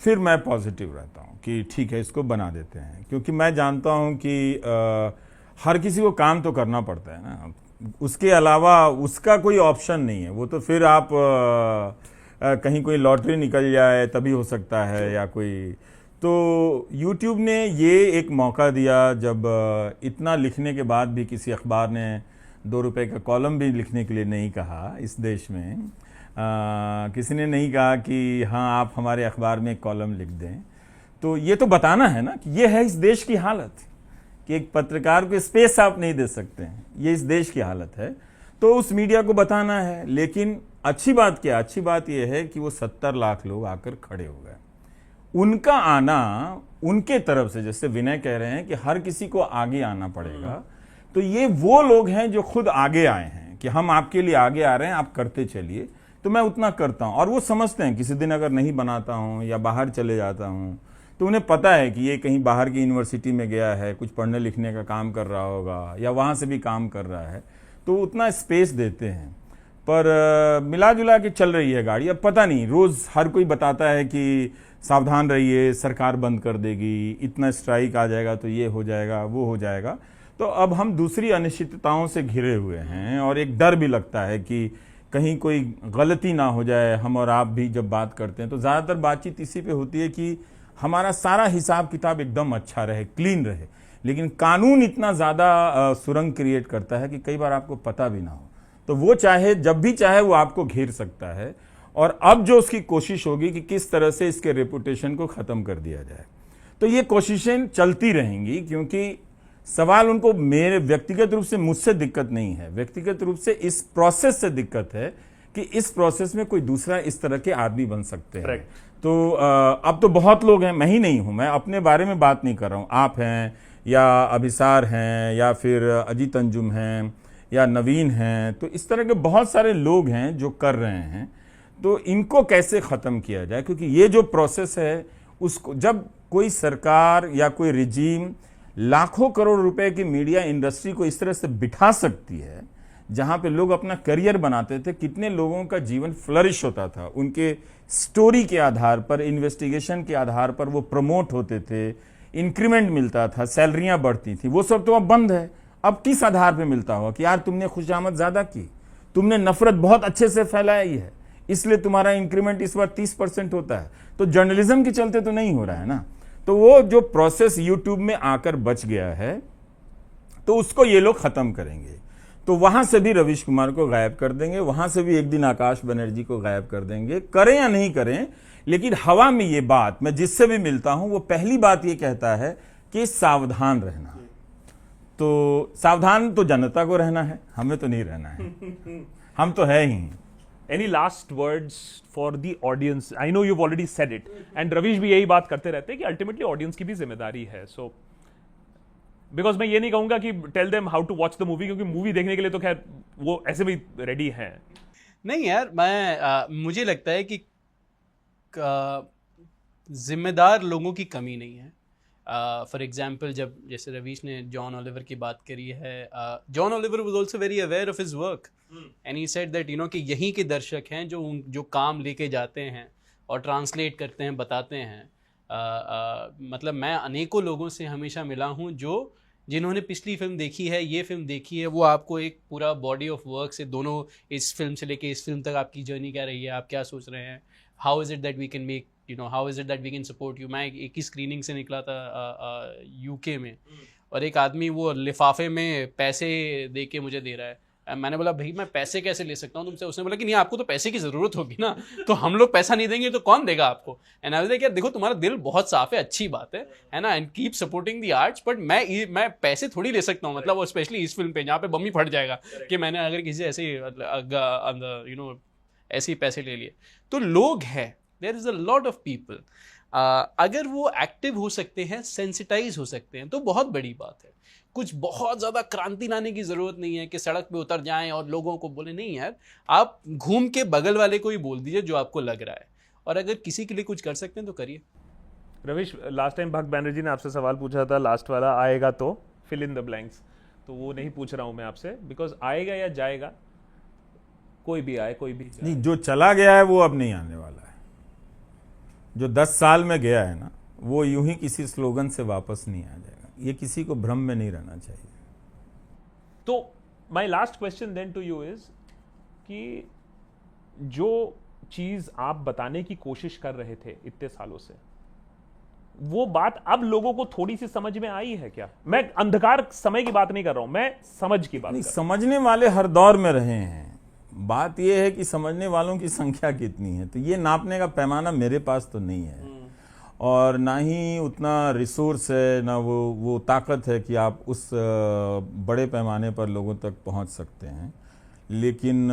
फिर मैं पॉजिटिव रहता हूँ कि ठीक है इसको बना देते हैं। क्योंकि मैं जानता हूँ कि हर किसी को काम तो करना पड़ता है ना, उसके अलावा उसका कोई ऑप्शन नहीं है। वो तो फिर आप कहीं कोई लॉटरी निकल जाए तभी हो सकता है, या कोई। तो YouTube ने ये एक मौका दिया, जब इतना लिखने के बाद भी किसी अखबार ने 2 रुपए का कॉलम भी लिखने के लिए नहीं कहा इस देश में। किसी ने नहीं कहा कि हाँ आप हमारे अखबार में एक कॉलम लिख दें। तो ये तो बताना है ना कि ये है इस देश की हालत, कि एक पत्रकार को स्पेस आप नहीं दे सकते हैं, ये इस देश की हालत है। तो उस मीडिया को बताना है। लेकिन अच्छी बात क्या, अच्छी बात यह है कि वो 70 लाख लोग आकर खड़े हो गए। उनका आना उनके तरफ से, जैसे विनय कह रहे हैं कि हर किसी को आगे आना पड़ेगा, तो ये वो लोग हैं जो खुद आगे आए हैं कि हम आपके लिए आगे आ रहे हैं, आप करते चलिए। तो मैं उतना करता हूं और वो समझते हैं। किसी दिन अगर नहीं बनाता हूं या बाहर चले जाता हूं तो उन्हें पता है कि ये कहीं बाहर की यूनिवर्सिटी में गया है, कुछ पढ़ने लिखने का काम कर रहा होगा या वहां से भी काम कर रहा है, तो उतना स्पेस देते हैं। पर मिला जुला के चल रही है गाड़ी। अब पता नहीं, रोज हर कोई बताता है कि सावधान रहिए, सरकार बंद कर देगी, इतना स्ट्राइक आ जाएगा तो ये हो जाएगा, वो हो जाएगा। तो अब हम दूसरी अनिश्चितताओं से घिरे हुए हैं और एक डर भी लगता है कि कहीं कोई गलती ना हो जाए। हम और आप भी जब बात करते हैं तो ज़्यादातर बातचीत इसी पे होती है कि हमारा सारा हिसाब किताब एकदम अच्छा रहे, क्लीन रहे। लेकिन कानून इतना ज़्यादा सुरंग क्रिएट करता है कि कई बार आपको पता भी ना हो, तो वो चाहे जब भी चाहे वो आपको घेर सकता है। और अब जो उसकी कोशिश होगी कि किस तरह से इसके रेपुटेशन को ख़त्म कर दिया जाए। तो ये कोशिशें चलती रहेंगी, क्योंकि सवाल उनको मेरे व्यक्तिगत रूप से मुझसे दिक्कत नहीं है, व्यक्तिगत रूप से इस प्रोसेस से दिक्कत है कि इस प्रोसेस में कोई दूसरा इस तरह के आदमी बन सकते हैं। तो अब तो बहुत लोग हैं, मैं ही नहीं हूं, मैं अपने बारे में बात नहीं कर रहा हूं। आप हैं या अभिसार हैं या फिर अजीत अंजुम हैं या नवीन हैं, तो इस तरह के बहुत सारे लोग हैं जो कर रहे हैं। तो इनको कैसे ख़त्म किया जाए, क्योंकि ये जो प्रोसेस है उसको, जब कोई सरकार या कोई रिजीम लाखों करोड़ रुपए की मीडिया इंडस्ट्री को इस तरह से बिठा सकती है जहां पे लोग अपना करियर बनाते थे, कितने लोगों का जीवन फ्लरिश होता था, उनके स्टोरी के आधार पर, इन्वेस्टिगेशन के आधार पर वो प्रमोट होते थे, इंक्रीमेंट मिलता था, सैलरियां बढ़ती थी, वो सब तो अब बंद है। अब किस आधार पे मिलता होगा कि यार तुमने खुशामद ज्यादा की, तुमने नफरत बहुत अच्छे से फैलाई है, इसलिए तुम्हारा इंक्रीमेंट इस बार 30% होता है। तो जर्नलिज्म के चलते तो नहीं हो रहा है ना। तो वो जो प्रोसेस यूट्यूब में आकर बच गया है, तो उसको ये लोग खत्म करेंगे। तो वहां से भी रवीश कुमार को गायब कर देंगे, वहां से भी एक दिन आकाश बनर्जी को गायब कर देंगे। करें या नहीं करें, लेकिन हवा में ये बात मैं जिससे भी मिलता हूं वो पहली बात ये कहता है कि सावधान रहना। तो सावधान तो जनता को रहना है, हमें तो नहीं रहना है, हम तो है ही। Any last words for the audience? I know you've already said it, and Ravish भी यही बात करते रहते हैं कि अल्टीमेटली ऑडियंस की भी जिम्मेदारी है। सो बिकॉज मैं ये नहीं कहूंगा कि tell them how to watch the movie, क्योंकि मूवी देखने के लिए तो खैर वो ऐसे भी रेडी हैं। नहीं यार, मुझे लगता है कि जिम्मेदार लोगों की कमी नहीं है। फॉर एग्जाम्पल, जब जैसे रवीश ने जॉन ओलिवर की बात करी है, John Oliver was also very aware of his work and he said that कि यहीं के दर्शक हैं जो काम लेके जाते हैं और ट्रांसलेट करते हैं, बताते हैं। मतलब मैं अनेकों लोगों से हमेशा मिला हूँ जिन्होंने पिछली फिल्म देखी है, ये फिल्म देखी है, वो आपको एक पूरा बॉडी ऑफ वर्क से, दोनों इस फिल्म से लेके इस फिल्म तक आपकी जर्नी क्या रही है, आप क्या सोच रहे हैं, how is it that we can make how is it that we can support you. मैं एक ही स्क्रीनिंग से निकला था यूके में, और एक आदमी वो लिफाफे में पैसे दे के मुझे दे रहा है। मैंने बोला भाई मैं पैसे कैसे ले सकता हूँ तुमसे? उसने बोला कि नहीं, आपको तो पैसे की ज़रूरत होगी ना, तो हम लोग पैसा नहीं देंगे तो कौन देगा आपको? एंड आई वाज लाइक यार देखो, तुम्हारा दिल बहुत साफ है, अच्छी बात है ना, and keep supporting the arts, but मैं पैसे थोड़ी ले सकता हूँ, मतलब वो स्पेशली इस फिल्म पे जहाँ पे बम ही फट जाएगा कि मैंने अगर किसी ऐसे ऐसे ही पैसे ले लिए। तो लोग हैं, there is a lot of people, अगर वो एक्टिव हो सकते हैं, सेंसिटाइज हो सकते हैं, तो बहुत बड़ी बात है। कुछ बहुत ज़्यादा क्रांति लाने की ज़रूरत नहीं है कि सड़क पे उतर जाएं और लोगों को बोले, नहीं यार, आप घूम के बगल वाले को ही बोल दीजिए जो आपको लग रहा है, और अगर किसी के लिए कुछ कर सकते हैं तो करिए। रवीश, लास्ट टाइम भक्त बैनर्जी ने आपसे सवाल पूछा था, लास्ट वाला, आएगा तो फिल इन द ब्लैंक्स, तो वो नहीं पूछ रहा हूँ मैं आपसे, बिकॉज आएगा या जाएगा, कोई भी आए कोई भी जाए। नहीं, जो चला गया है वो अब नहीं आने वाला है। जो 10 साल में गया है ना, वो यूं ही किसी स्लोगन से वापस नहीं आ जाएगा। ये किसी को भ्रम में नहीं रहना चाहिए। तो my last question then to you is कि जो चीज आप बताने की कोशिश कर रहे थे इतने सालों से, वो बात अब लोगों को थोड़ी सी समझ में आई है क्या? मैं अंधकार समय की बात नहीं कर रहा हूं, मैं समझ की बात नहीं, कर रहा समझने वाले हर दौर में रहे हैं। बात यह है कि समझने वालों की संख्या कितनी है, तो ये नापने का पैमाना मेरे पास तो नहीं है, और ना ही उतना रिसोर्स है, ना वो ताकत है कि आप उस बड़े पैमाने पर लोगों तक पहुंच सकते हैं। लेकिन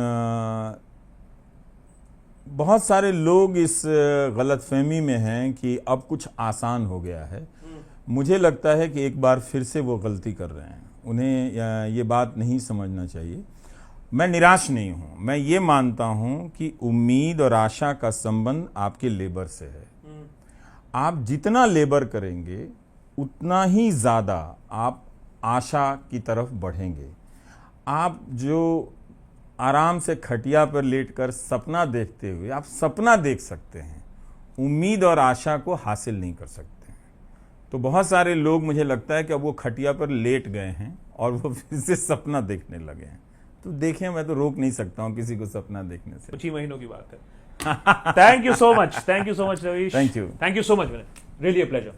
बहुत सारे लोग इस गलतफहमी में हैं कि अब कुछ आसान हो गया है। मुझे लगता है कि एक बार फिर से वो गलती कर रहे हैं, उन्हें ये बात नहीं समझना चाहिए। मैं निराश नहीं हूं, मैं ये मानता हूं कि उम्मीद और आशा का संबंध आपके लेबर से है। आप जितना लेबर करेंगे उतना ही ज़्यादा आप आशा की तरफ बढ़ेंगे। आप जो आराम से खटिया पर लेटकर सपना देखते हुए आप सपना देख सकते हैं, उम्मीद और आशा को हासिल नहीं कर सकते हैं। तो बहुत सारे लोग, मुझे लगता है कि अब वो खटिया पर लेट गए हैं और वो फिर से सपना देखने लगे हैं। तो देखें, मैं तो रोक नहीं सकता हूं किसी को सपना देखने से। कुछ ही महीनों की बात है। Thank you so much Ravish. Thank you so much, really a pleasure.